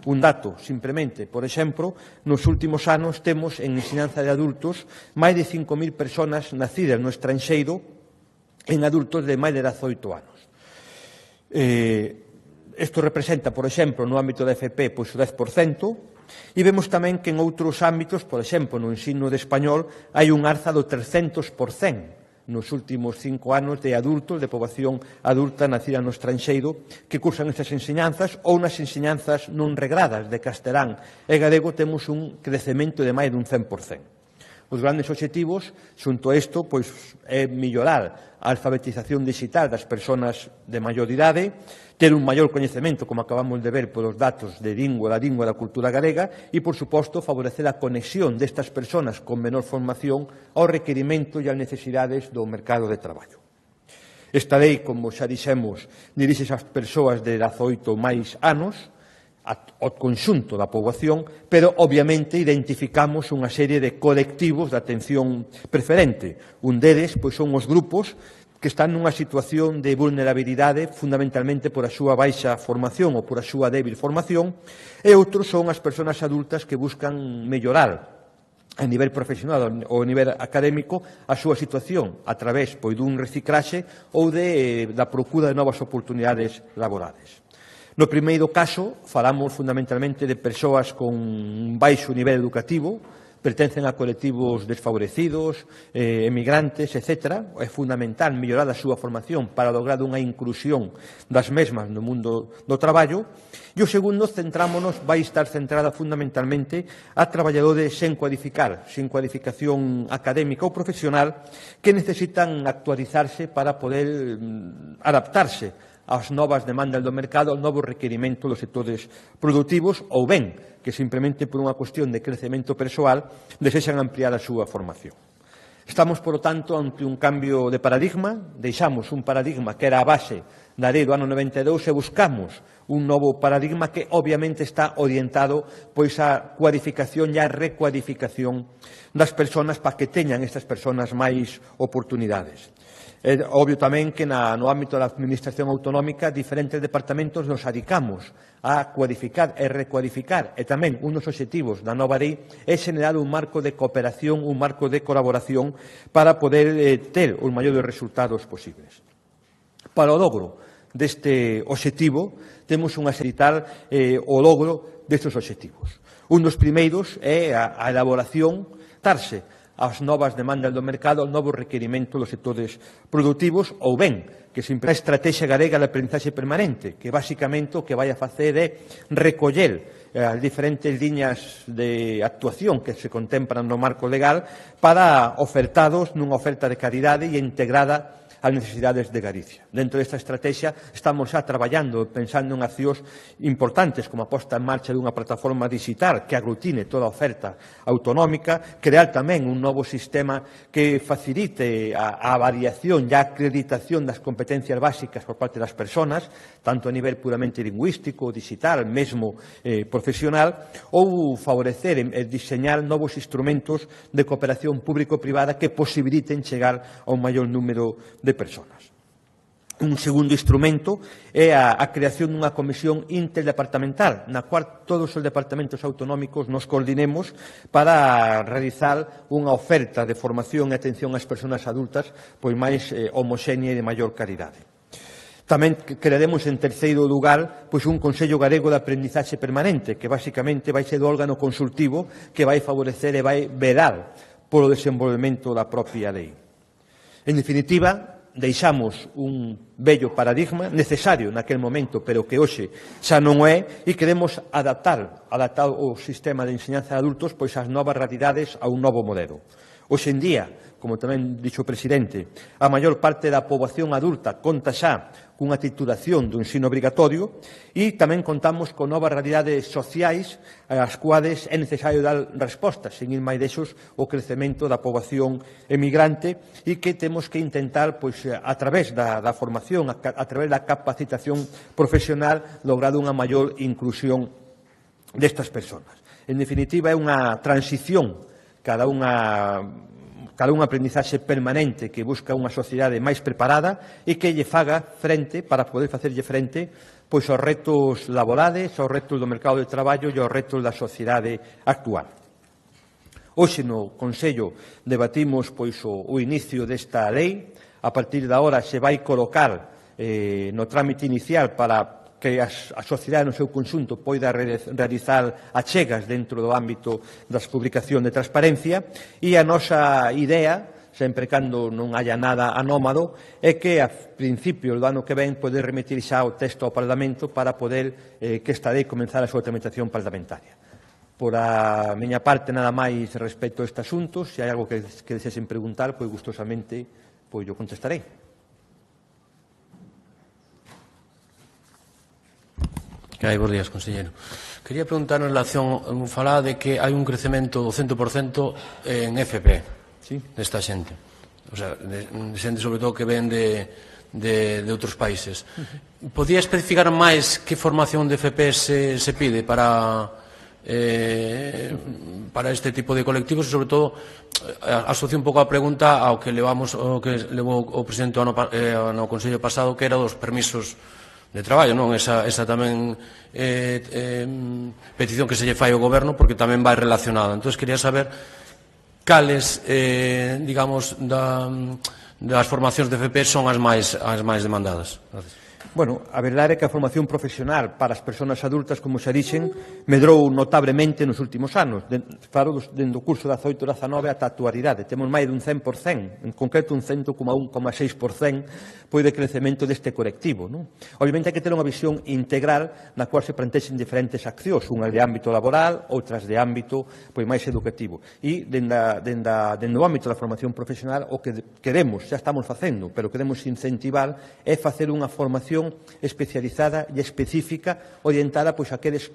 Un dato, simplemente, por exemplo, nos últimos anos temos en ensinanza de adultos máis de 5.000 persoas nacidas no estranxeiro en adultos de máis de 18 anos. Isto representa, por exemplo, no ámbito da FP, o 10%, e vemos tamén que en outros ámbitos, por exemplo, no ensino de español, hai un alza do 300% nos últimos 5 anos de adultos, de poboación adulta nacida no estranxeiro, que cursan estas ensinanzas, ou nas ensinanzas non regradas de castelán e galego temos un crecemento de máis dun 100%. Os grandes obxectivos, xunto a isto, é mellorar a alfabetización digital das persoas de maior idade, ter un maior coñecemento, como acabamos de ver polos datos da lingua da cultura galega, e, por suposto, favorecer a conexión destas persoas con menor formación aos requirimentos e ás necesidades do mercado de traballo. Esta lei, como xa dixemos, dirixe ás persoas de 18 máis anos, ao conxunto da poboación, pero, obviamente, identificamos unha serie de colectivos de atención preferente. Un deles son os grupos que están nunha situación de vulnerabilidade fundamentalmente por a súa baixa formación ou por a súa débil formación, e outros son as persoas adultas que buscan mellorar a nivel profesional ou a nivel académico a súa situación a través dun reciclaxe ou da procura de novas oportunidades laborales. No primeiro caso, falamos fundamentalmente de persoas con un baixo nivel educativo, pertencen a colectivos desfavorecidos, emigrantes, etc. É fundamental mellorar a súa formación para lograr unha inclusión das mesmas no mundo do traballo. E o segundo, centrámonos, vai estar centrada fundamentalmente a traballadores sen cualificar, sen cualificación académica ou profesional, que necesitan actualizarse para poder adaptarse ás novas demandas do mercado, aos novos requerimentos dos sectores productivos, ou ben, que simplemente por unha cuestión de crecemento persoal desexan ampliar a súa formación. Estamos, por lo tanto, ante un cambio de paradigma, deixamos un paradigma que era a base da lei do ano 92 e buscamos un novo paradigma que obviamente está orientado á cualificación e á recualificación das persoas para que teñan estas persoas máis oportunidades. É obvio tamén que no ámbito da administración autonómica diferentes departamentos nos adicamos a cualificar e recualificar e tamén un dos obxectivos da nova lei é xenerar un marco de cooperación, un marco de colaboración para poder ter os maiores resultados posibles. Para o logro deste obxectivo temos unha serital o logro destes obxectivos. Un dos primeiros é a elaboración, darse as novas demandas do mercado, aos novos requerimentos dos sectores productivos, ou ben, que sempre a estrategia galega de aprendizaxe permanente, que basicamente o que vai a facer é recoller as diferentes liñas de actuación que se contemplan no marco legal para ofertados nunha oferta de calidade e integrada ás necesidades de Galicia. Dentro desta estrategia estamos xa traballando, pensando en accións importantes como a posta en marcha dunha plataforma digital que aglutine toda a oferta autonómica, crear tamén un novo sistema que facilite a variación e a acreditación das competencias básicas por parte das persoas, tanto a nivel puramente lingüístico, digital, mesmo profesional, ou favorecer e diseñar novos instrumentos de cooperación público-privada que posibiliten chegar a un maior número de persoas. Un segundo instrumento é a creación dunha comisión interdepartamental na cual todos os departamentos autonómicos nos coordinemos para realizar unha oferta de formación e atención ás persoas adultas máis homoxénea e de maior calidade. Tamén crearemos, en terceiro lugar, un Consello Galego de Aprendizaxe Permanente, que basicamente vai ser o órgano consultivo que vai favorecer e vai velar polo desenvolvemento da propia lei. En definitiva, deixamos un vello paradigma necesario naquel momento, pero que hoxe xa non é, e queremos adaptar o sistema de enseñanza de adultos ás novas realidades a un novo modelo. Hoxe en día, como tamén dixo o presidente, a maior parte da poboación adulta conta xa cunha titulación do ensino obrigatorio e tamén contamos con novas realidades sociais ás cuales é necesario dar respostas, sen ir máis deixos o crecemento da poboación emigrante e que temos que intentar, a través da formación, a través da capacitación profesional, lograr unha maior inclusión destas persoas. En definitiva, é unha transición cada un aprendizaxe permanente que busca unha sociedade máis preparada e que lle faga frente, para poder facerlle frente, aos retos laborales, aos retos do mercado de traballo e aos retos da sociedade actual. Hoxe no Consello debatimos o inicio desta lei. A partir de agora se vai colocar no trámite inicial para que a sociedade no seu conxunto poida realizar achegas dentro do ámbito das publicacións de transparencia e a nosa idea, sempre cando non haya nada anómalo, é que a principios do ano que ven poder remitir xa o texto ao Parlamento para poder que esta lei comenzar a súa tramitación parlamentaria. Por a miña parte, nada máis respecto a este asunto. Se hai algo que desexen preguntar, gustosamente yo contestarei. Bos días, conselleiro. Quería preguntar en relación, falaba de que hai un crecemento do 100% en FP desta xente. O sea, de xente sobre todo que ven de outros países. Podía especificar máis que formación de FP se pide para este tipo de colectivos e sobre todo asocio un pouco a pregunta ao que levou o presidente no Consello pasado, que era dos permisos de traballo, non? Esa tamén petición que se lle fai ao Goberno, porque tamén vai relacionada. Entón, quería saber cales, digamos, das formacións de FP son as máis demandadas? Gracias. Bueno, a verdade é que a formación profesional para as persoas adultas, como xa dixen, medrou notablemente nos últimos anos. Falo dende o curso 18-19 ata a actualidade. Temos máis dun 100%, en concreto un 101,6% de crecemento deste colectivo. Obviamente hai que ter unha visión integral na cual se plantexen diferentes accións, unhas de ámbito laboral, outras de ámbito máis educativo. E dende o ámbito da formación profesional o que queremos, xa estamos facendo, pero queremos incentivar é facer unha formación especializada e específica orientada a aqueles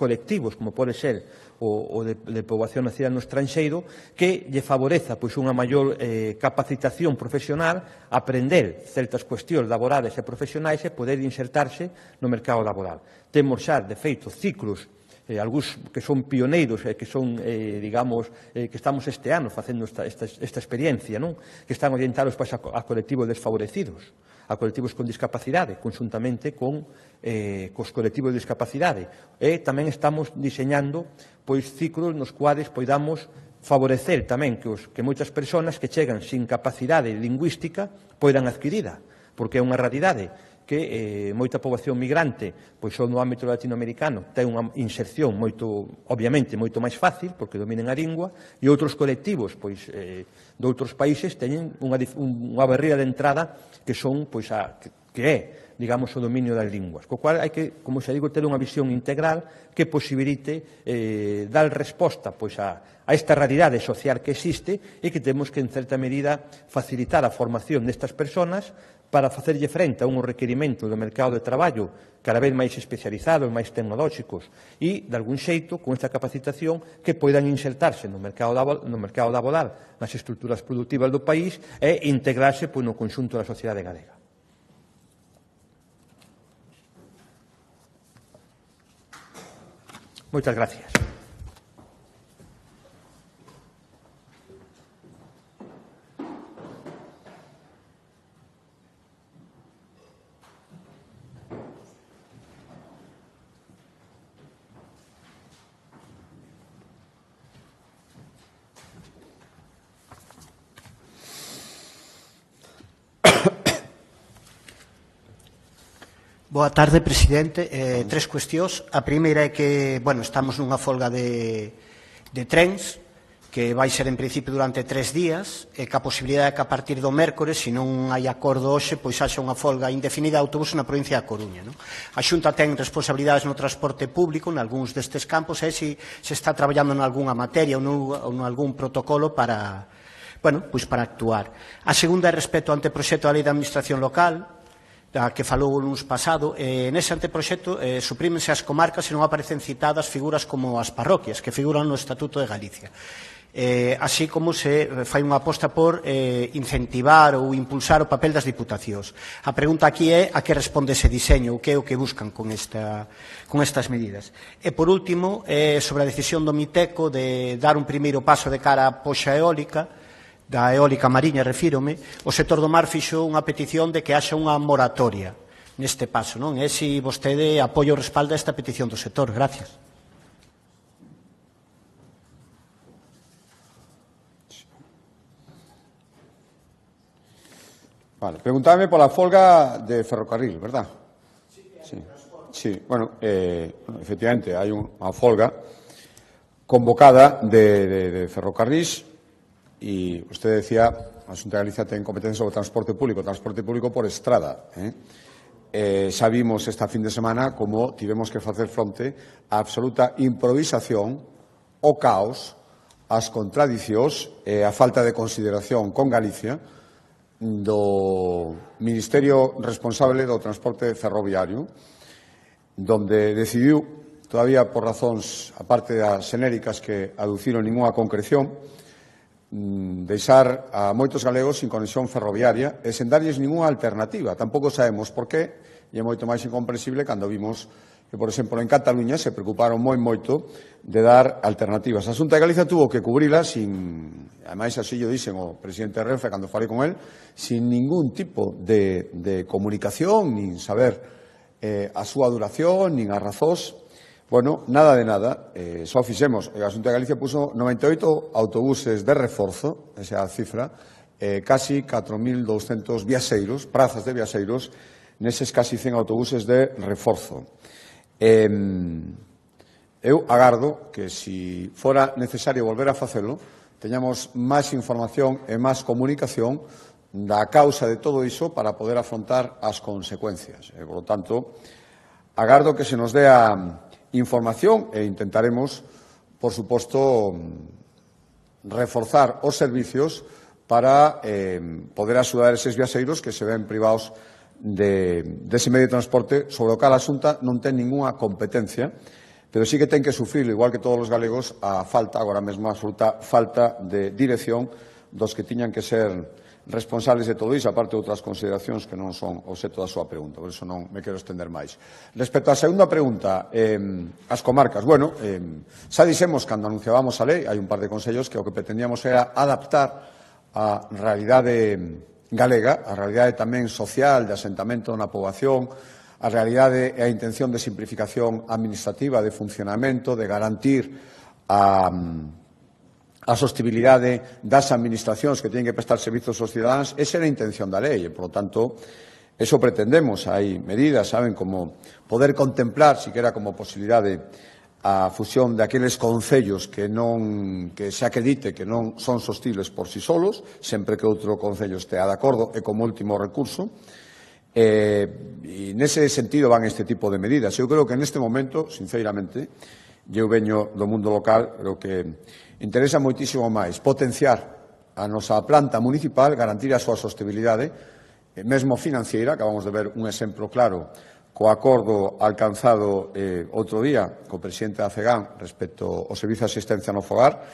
colectivos, como pode ser o de poboación nacida no estranxeiro, que lle favoreza unha maior capacitación profesional, aprender certas cuestións laborales e profesionais e poder insertarse no mercado laboral. Temos xa, de feito, ciclos algúns que son pioneiros, que son, digamos, que estamos este ano facendo esta experiencia, que están orientados a colectivos desfavorecidos, a colectivos con discapacidade, conjuntamente cos colectivos de discapacidade. E tamén estamos diseñando ciclos nos cuales podamos favorecer tamén que moitas persoas que chegan sin capacidade lingüística poidan adquirida, porque é unha realidade que moita poboación migrante, só no ámbito latinoamericano, ten unha inserción obviamente, moito máis fácil, porque dominen a lingua, e outros colectivos de outros países teñen unha barreira de entrada que son, que é, digamos, o dominio das linguas. Co cual hai que, como xa digo, ter unha visión integral que posibilite dar resposta a esta realidade social que existe e que temos que, en certa medida, facilitar a formación destas persoas para facerlle frente a un requerimento do mercado de traballo cada vez máis especializados, máis tecnolóxicos e, de algún xeito, con esta capacitación, que poidan insertarse no mercado laboral, nas estruturas productivas do país e integrarse no conxunto da sociedade galega. Moitas gracias. Boa tarde, presidente. Tres cuestións. A primeira é que, estamos nunha folga de trens que vai ser en principio durante 3 días e que a posibilidade é que a partir do mércores, se non hai acordo hoxe, haxa unha folga indefinida de autobús na provincia da Coruña. A Xunta ten responsabilidades no transporte público nalgúns destes campos e se está traballando nalgúnha materia ou nalgún protocolo para actuar. A segunda é respecto ao anteproxecto da Lei de Administración Local, da que falou o luns pasado. Nese anteproxecto suprímense as comarcas e non aparecen citadas figuras como as parroquias, que figuran no Estatuto de Galicia. Así como se fai unha aposta por incentivar ou impulsar o papel das diputacións. A pregunta aquí é a que responde ese diseño, o que é o que buscan con estas medidas. E, por último, sobre a decisión do Miteco de dar un primeiro paso de cara á poxa eólica, da eólica mariña, refírome, o sector do mar fixo unha petición de que haxa unha moratoria neste paso, non? E se vostede apoia ou respalda esta petición do sector. Gracias. Vale, preguntábame pola folga de ferrocarril, verdad? Sí, efectivamente, hai unha folga convocada de ferrocarrís. Y usted decía, a Xunta de Galicia ten competencia sobre transporte público por estrada. Xa vimos esta fin de semana como tivemos que facer fronte á absoluta improvisación, o caos, as contradicións e a falta de consideración con Galicia do Ministerio responsable do transporte ferroviario, donde decidiu, todavía por razóns, aparte das xenéricas que aduciron ninguna concreción, deixar a moitos galegos sin conexión ferroviaria e sen darlles ninguna alternativa. Tampouco sabemos por qué, e é moito máis incomprensible cando vimos que, por exemplo, en Cataluña se preocuparon moito de dar alternativas. A Xunta de Galicia tuvo que cubrila sin, ademais así yo dixen o presidente de Renfe cando falei con él, sin ningún tipo de comunicación, nin saber a súa duración, nin as razóns. Bueno, nada de nada, só fixemos, a Xunta de Galicia puso 98 autobuses de reforzo, esa é a cifra, casi 4.200 viaxeiros, prazas de viaxeiros, neses casi 100 autobuses de reforzo. Eu agardo que, se fora necesario volver a facelo, teñamos máis información e máis comunicación da causa de todo iso para poder afrontar as consecuencias. Por lo tanto, agardo que se nos dea información e intentaremos, por suposto, reforzar os servicios para poder axudar eses viaxeiros que se ven privados dese medio de transporte sobre o cal a Xunta non ten ningunha competencia, pero sí que ten que sufrir, igual que todos os galegos, a falta, agora mesmo a absoluta falta de dirección dos que tiñan que ser responsables de todo iso, aparte de outras consideracións que non son obxecto da súa pregunta, por iso non me quero estender máis. Respecto á segunda pregunta, as comarcas, bueno, xa dixemos cando anunciábamos a lei, hai un par de consellos que o que pretendíamos era adaptar a realidade galega, a realidade tamén social de asentamento na poboación, a realidade e a intención de simplificación administrativa, de funcionamento, de garantir a sostibilidade das administracións que teñen que prestar servizos aos cidadáns. Esa era a intención da lei e, por lo tanto, eso pretendemos. Hai medidas, saben, como poder contemplar, siquera como posibilidade, a fusión daqueles concellos que se acredite que non son sostibles por si solos, sempre que outro concello estea de acordo e como último recurso. E nese sentido van este tipo de medidas. Eu creo que neste momento, sinceramente, eu veño do mundo local, creo que interesa moitísimo máis potenciar a nosa planta municipal, garantir a súa sostibilidade, mesmo financiera. Acabamos de ver un exemplo claro co acordo alcanzado outro día co presidente da FEGAN respecto ao servizo de asistencia no fogar,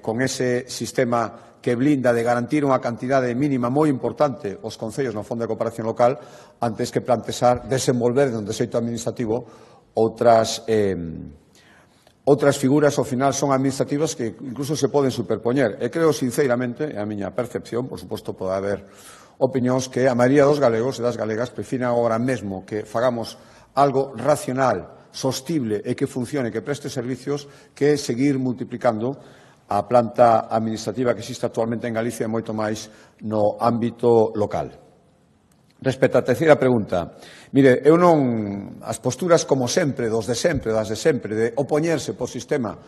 con ese sistema que blinda de garantir unha cantidade mínima moi importante aos concellos no Fondo de Cooperación Local antes que plantexar desenvolver no xeito administrativo outras figuras, ao final son administrativas que incluso se poden superpoñer. E creo, sinceramente, a miña percepción, por suposto, pode haber opinións que a maioría dos galegos e das galegas prefiren agora mesmo que fagamos algo racional, sostible e que funcione, que preste servicios, que seguir multiplicando a planta administrativa que existe actualmente en Galicia e moito máis no ámbito local. Respecto á terceira pregunta, mire, eu non, as posturas como sempre, das de sempre, de opoñerse por sistema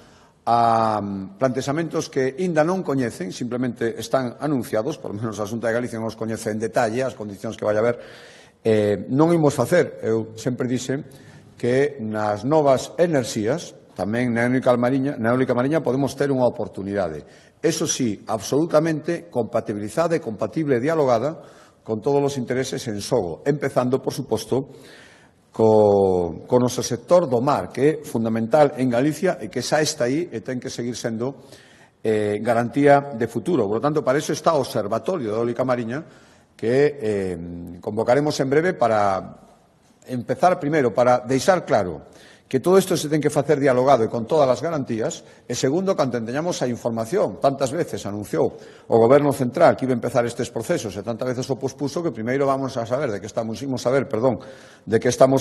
a plantexamentos que ainda non coñecen, simplemente están anunciados, por lo menos a Xunta de Galicia non os coñece en detalle, as condicións que vai haber, non imos facer. Eu sempre dixen que nas novas enerxías, tamén na eólica mariña podemos ter unha oportunidade. Eso sí, absolutamente compatibilizada e compatible e dialogada con todos os intereses en xogo, empezando, por suposto, co noso sector do mar, que é fundamental en Galicia e que xa está aí e ten que seguir sendo garantía de futuro. Por lo tanto, para iso está o Observatorio de Eólica Mariña, que convocaremos en breve para empezar primeiro, para deixar claro que todo isto se ten que facer dialogado e con todas as garantías, e segundo, cando teñamos a información. Tantas veces anunciou o Goberno Central que iba a empezar estes procesos e tantas veces o pospuso que primeiro vamos a saber de que estamos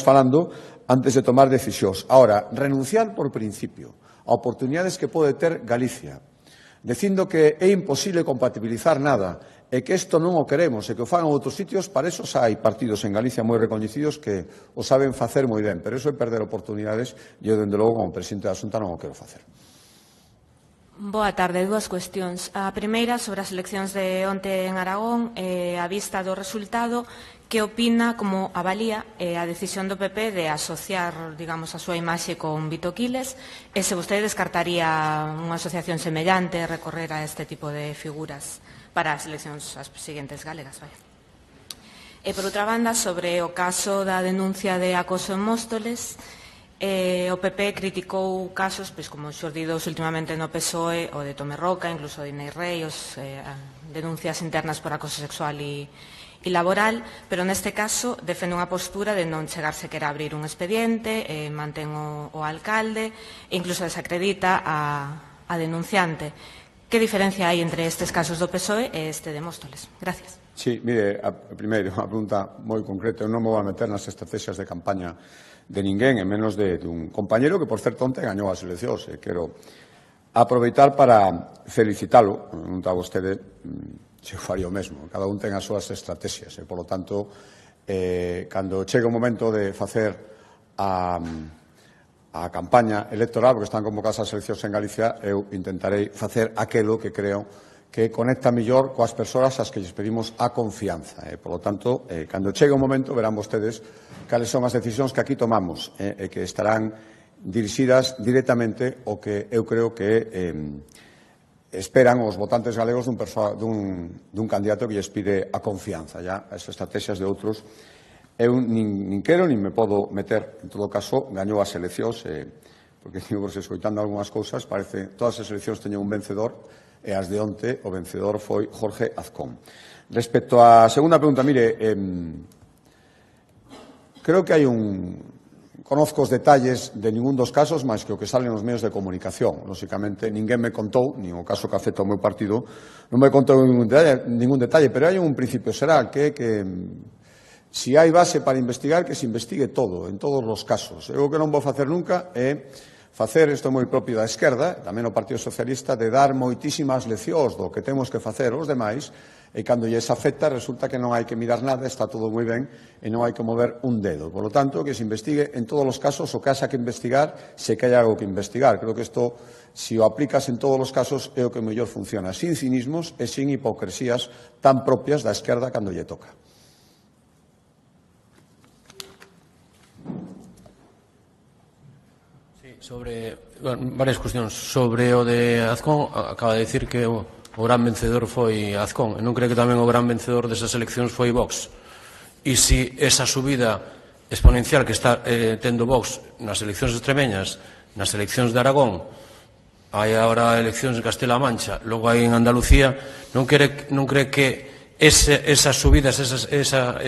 falando antes de tomar decisións. Ahora, renunciar por principio a oportunidades que pode ter Galicia, dicindo que é imposible compatibilizar nada e que isto non o queremos e que o fagan outros sitios, para eso xa hai partidos en Galicia moi recoñecidos que o saben facer moi ben, pero eso é perder oportunidades e eu, dende logo, como presidente da Xunta, non o quero facer. Boa tarde, dúas cuestións. A primeira, sobre as eleccións de onte en Aragón, a vista do resultado, que opina, como avalía a decisión do PP de asociar, digamos, a súa imaxe con Vito Quiles, e se vostede descartaría unha asociación semellante, recorrer a este tipo de figuras para as eleccións as seguintes galegas, vai. E, por outra banda, sobre o caso da denuncia de acoso en Móstoles, o PP criticou casos como xordidos últimamente no PSOE, o de Tome Roca, incluso de Inés Rei, denuncias internas por acoso sexual e laboral, pero neste caso defende unha postura de non chegarse quera abrir un expediente, mantén o alcalde e incluso desacredita a denunciante. Que diferencia hai entre estes casos do PSOE e este de Móstoles? Gracias. Sí, mire, primeiro, unha pregunta moi concreta. Eu non me vou a meter nas estrategias de campaña ninguén, e menos dun compañeiro que, por certo, onte gañou as eleccións. Quero aproveitar para felicitalo. Non está vostede, se faría o mesmo. Cada un ten as súas estrategias. Por lo tanto, cando chegue o momento de facer a campaña electoral, porque están convocadas as eleccións en Galicia, eu intentarei facer aquelo que creo que conecta mellor coas persoas ás que lles pedimos a confianza. Por lo tanto, cando chegue o momento, verán vostedes cales son as decisións que aquí tomamos e que estarán dirixidas directamente ao que eu creo que esperan os votantes galegos dun candidato que lles pide a confianza. Ya as estrategias de outros eu nin quero nin me podo meter. En todo caso, gañou as eleccións, porque, se escoitando algunhas cousas, parece que todas as eleccións teñen un vencedor, e as de onte o vencedor foi Jorge Azcón. Respecto á segunda pregunta, mire, creo que hai conozco os detalles de ningún dos casos máis que o que sale nos medios de comunicación. Lóxicamente, ninguén me contou, nin o caso que afecta ao meu partido, non me contou ningún detalle, pero hai un principio xeral que se hai base para investigar, que se investigue todo, en todos os casos. Eu o que non vou facer nunca é facer, isto é moi propio da esquerda, tamén o Partido Socialista, de dar moitísimas leccións do que temos que facer os demais, e cando lles afecta resulta que non hai que mirar nada, está todo moi ben, e non hai que mover un dedo. Por lo tanto, que se investigue en todos os casos o que haxa que investigar, se que hai algo que investigar. Creo que isto, se o aplicas en todos os casos, é o que mellor funciona, sin cinismos e sin hipocresías tan propias da esquerda cando lle toca. Sobre varias cuestións. Sobre o de Azcón, acaba de dicir que o gran vencedor foi Azcón. E non creo que tamén o gran vencedor desas eleccións foi Vox. E se esa subida exponencial que está tendo Vox nas eleccións extremeñas, nas eleccións de Aragón, hai agora eleccións de Castela-A Mancha, logo hai en Andalucía, non cree que esas subidas, esa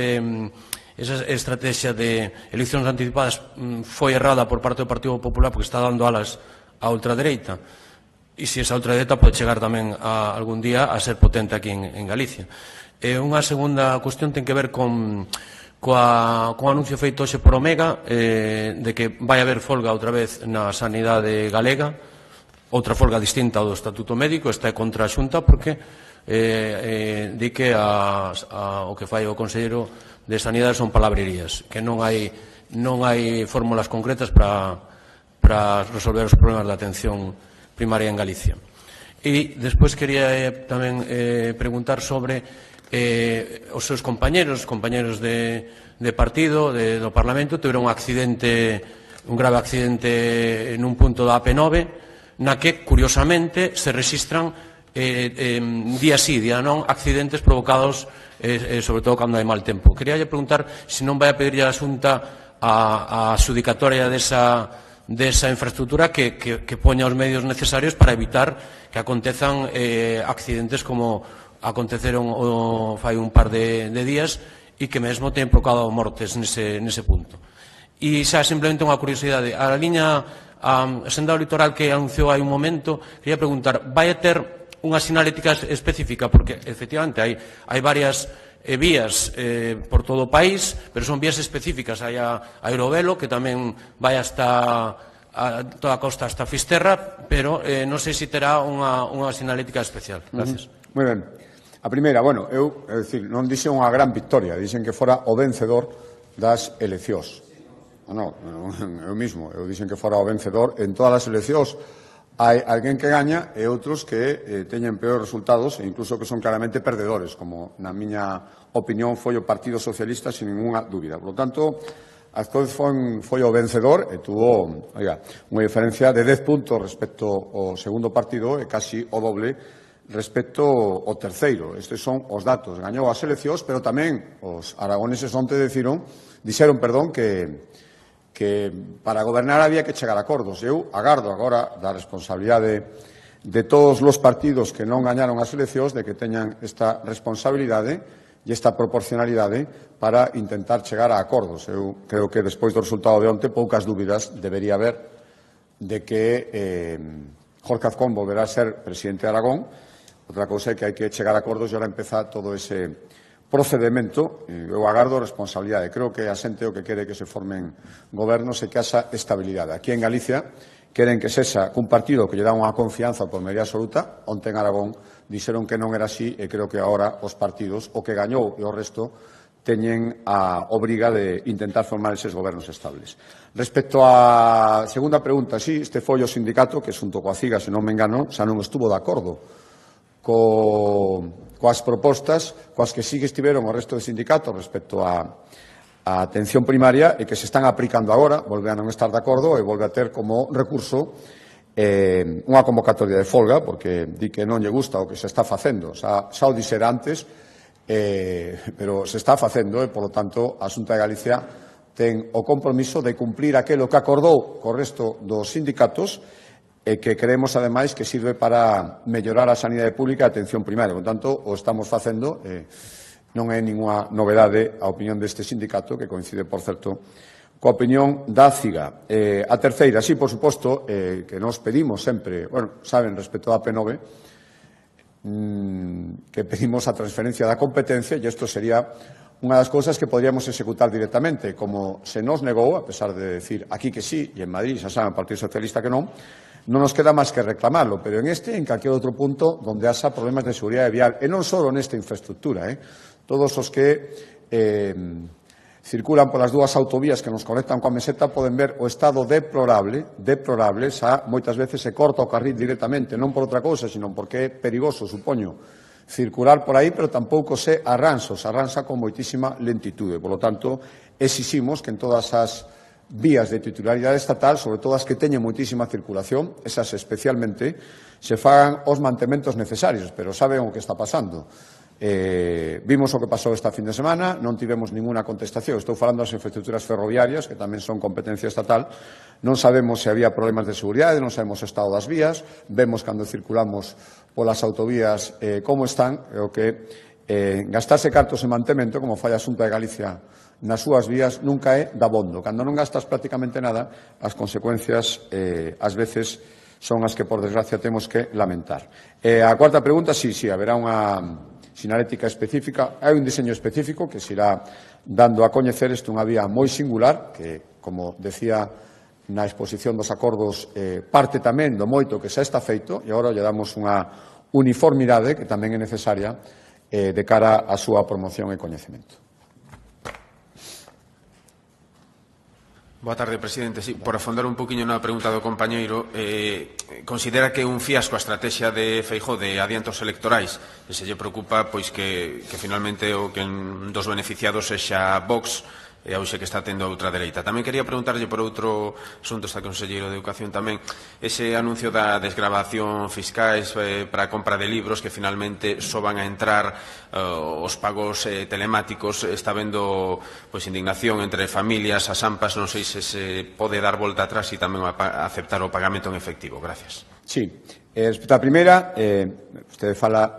estrategia de eleccións anticipadas foi errada por parte do Partido Popular porque está dando alas á ultradereita, e se esa ultradereita pode chegar tamén algún día a ser potente aquí en Galicia. Unha segunda cuestión ten que ver con anuncio feito hoxe por Omega de que vai haber folga outra vez na sanidade galega, outra folga distinta ao do Estatuto Médico. Esta é contra a Xunta porque di que o que fai o conselleiro de Sanidade son palabrerías, que non hai fórmulas concretas para resolver os problemas da atención primaria en Galicia. E despois quería tamén preguntar sobre os seus compañeros de partido, do Parlamento, tiveron un grave accidente nun punto da AP9, na que, curiosamente, se rexistran día sí, día non, accidentes provocados sobre todo cando hai mal tempo. Quería preguntar se non vai a pedirlle a Xunta a adxudicatoria desa infraestructura que poña os medios necesarios para evitar que acontezan accidentes como aconteceron fai un par de días e que mesmo ten provocado mortes nese punto. E xa simplemente unha curiosidade, a senda litoral que anunciou hai un momento, quería preguntar, vai a ter unha sinalética específica, porque efectivamente hai varias vías por todo o país, pero son vías específicas. Hai a Eurovelo, que tamén vai hasta toda a costa hasta Fisterra, pero non sei se terá unha sinalética especial. Gracias. Moi ben. A primeira, eu non dixen unha gran victoria, dixen que fora o vencedor das eleccións. Non, eu mismo, eu dixen que fora o vencedor en todas as eleccións. Hai alguén que gaña e outros que teñen peores resultados e incluso que son claramente perdedores, como na miña opinión foi o Partido Socialista sin ninguna dúbida. Por lo tanto, Azcón foi o vencedor e tuvo unha diferencia de 10 puntos respecto ao segundo partido e casi o doble respecto ao terceiro. Estes son os datos. Gañou as eleccións, pero tamén os aragoneses onte dixeron que para gobernar había que chegar a acordos. Eu agardo agora da responsabilidade de todos os partidos que non gañaron as eleccións de que teñan esta responsabilidade e esta proporcionalidade para intentar chegar a acordos. Eu creo que despois do resultado de onte poucas dúbidas debería haber de que Jorge Azcón volverá a ser presidente de Aragón. Outra cousa é que hai que chegar a acordos e ahora empeza todo ese procedimento, eu agardo responsabilidade. Creo que a xente o que quere que se formen gobernos e que haxa estabilidade. Aquí en Galicia queren que sexa cun partido que lle dá unha confianza por maioría absoluta. Onte en Aragón dixeron que non era así e creo que agora os partidos, o que gañou e o resto, teñen a obriga de intentar formar eses gobernos estables. Respecto á segunda pregunta, sí, este foi o sindicato que, xunto coa CIGA, se non me engano, xa non estuvo de acordo coas propostas coas que sí que estiveron o resto de sindicatos respecto á atención primaria e que se están aplicando agora, volve a non estar de acordo e volve a ter como recurso unha convocatoria de folga, porque di que non lle gusta o que se está facendo. Xa o dixera antes, pero se está facendo e, polo tanto, a Xunta de Galicia ten o compromiso de cumplir aquilo que acordou co resto dos sindicatos e que creemos, ademais, que sirve para mellorar a sanidade pública e a atención primaria. Por tanto, o estamos facendo, non é ninguna novedade a opinión deste sindicato, que coincide, por certo, coa opinión da CIGA. A terceira, sí, por suposto, que nos pedimos sempre, bueno, saben, respecto da P9, que pedimos a transferencia da competencia e isto sería unha das cousas que podríamos executar directamente. Como se nos negou, a pesar de decir aquí que sí, e en Madrid xa saben, o Partido Socialista que non nos queda máis que reclamarlo, pero en este, en calquer outro punto donde haxa problemas de seguridade vial, e non só nesta infraestructura, todos os que circulan polas dúas autovías que nos conectan coa meseta poden ver o estado deplorable, xa moitas veces se corta o carril directamente, non por outra cousa, sino porque é perigoso, supoño, circular por aí, pero tampouco se arransa con moitísima lentitude. Por lo tanto, exiximos que en todas as vías de titularidade estatal, sobre todo as que teñen moitísima circulación, esas especialmente, se fagan os mantementos necesarios, pero saben o que está pasando. Vimos o que pasou esta fin de semana, non tivemos ninguna contestación. Estou falando das infraestructuras ferroviarias, que tamén son competencia estatal. Non sabemos se había problemas de seguridade, non sabemos o estado das vías, vemos cando circulamos polas autovías como están, o que gastarse cartos en mantemento, como fai a Xunta de Galicia nas súas vías, nunca é dabondo. Cando non gastas prácticamente nada, as consecuencias ás veces son as que, por desgracia, temos que lamentar. A cuarta pregunta, sí, haberá unha sinalética específica. Hai un diseño específico que se irá dando a coñecer. Isto é unha vía moi singular que, como decía na exposición dos acordos, parte tamén do moito que xa está feito e agora lle damos unha uniformidade que tamén é necesaria de cara á súa promoción e coñecemento. Boa tarde, presidente. Sí, por afondar un poquinho na pregunta do compañeiro, considera que é un fiasco a estrategia de Feijóo de adiantos electorais e se lle preocupa pois que finalmente o que dos beneficiados sexa Vox e hoxe que está tendo outra dereita. Tamén quería preguntarlle por outro asunto, está conselleiro de Educación tamén, ese anuncio da desgravación fiscais para a compra de libros que finalmente só van a entrar os pagos telemáticos. Está vendo indignación entre familias, as AMPAs, non sei se se pode dar volta atrás e tamén aceptar o pagamento en efectivo. Gracias. Sí. Respecto á primeira, vostede fala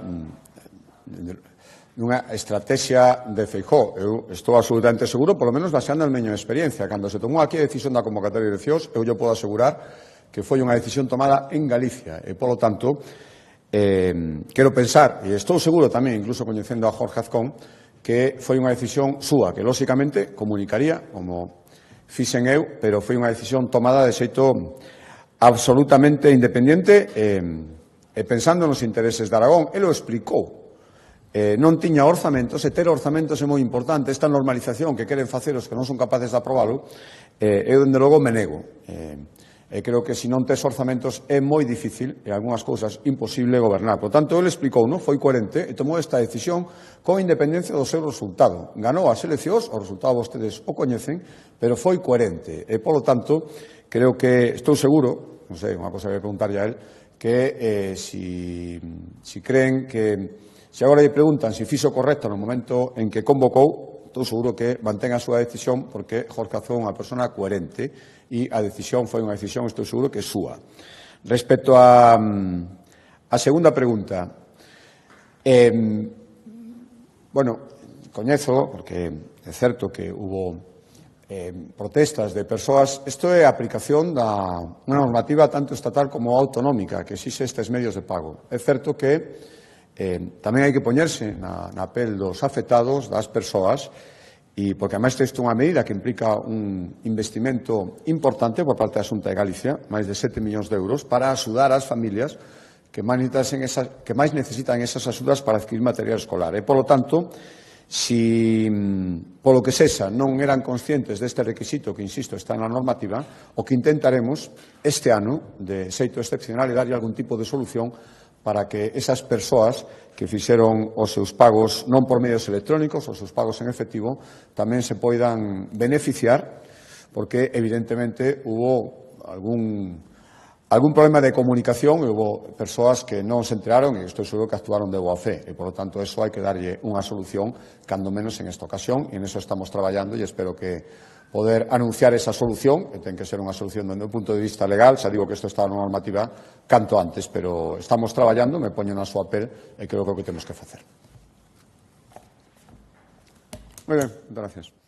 nunha estrategia de Feijóo. Eu estou absolutamente seguro, polo menos baseando na miña experiencia. Cando se tomou aquí a decisión da convocatoria de CIOs, eu lle podo asegurar que foi unha decisión tomada en Galicia. E, polo tanto, quero pensar, e estou seguro tamén, incluso coñecendo a Jorge Azcón, que foi unha decisión súa, que, lóxicamente, comunicaría, como fixen eu, pero foi unha decisión tomada de xeito absolutamente independente e pensando nos intereses de Aragón. Ele o explicou. Non tiña orzamentos, e ter orzamentos é moi importante. Esta normalización que queren facer os que non son capaces de aprobalo, eu, dende logo, me nego. Creo que se non tes orzamentos é moi difícil, e algunhas cousas imposible, gobernar. Por tanto, ele explicou, non foi coherente, e tomou esta decisión con independencia do seu resultado. Ganou as eleccións, o resultado vostedes o coñecen, pero foi coherente. E, polo tanto, creo que, estou seguro, non sei, unha cosa que preguntarlle a él, que si creen que se agora lle preguntan se fixo correcto no momento en que convocou, estou seguro que mantén a súa decisión porque Jorge Azcón é unha persona coherente e a decisión foi unha decisión, estou seguro, que é súa. Respecto a segunda pregunta, coñezo, porque é certo que hubo protestas de persoas, isto é a aplicación da unha normativa tanto estatal como autonómica que exixe estes medios de pago. É certo que Tamén hai que poñerse na pel dos afectados, das persoas, e porque además isto é unha medida que implica un investimento importante por parte da Xunta de Galicia, máis de 7 millóns de euros, para axudar as familias que máis necesitan esas axudas para adquirir material escolar. E, polo tanto, si polo que sexa non eran conscientes deste requisito que, insisto, está na normativa, o que intentaremos este ano, de xeito excepcional, é darlle algún tipo de solución para que esas persoas que fixeron os seus pagos non por medios electrónicos, os seus pagos en efectivo, tamén se poidan beneficiar, porque evidentemente hubo algún problema de comunicación e hubo persoas que non se enteraron e estou seguro que actuaron de boa fe e, por lo tanto, eso hai que darlle unha solución, cando menos en esta ocasión, e en eso estamos traballando e espero que poder anunciar esa solución, que ten que ser unha solución dende un punto de vista legal, xa digo que isto está na normativa canto antes, pero estamos traballando, me poño na súa pel e creo que é o que temos que facer. Moi ben, moitas gracias.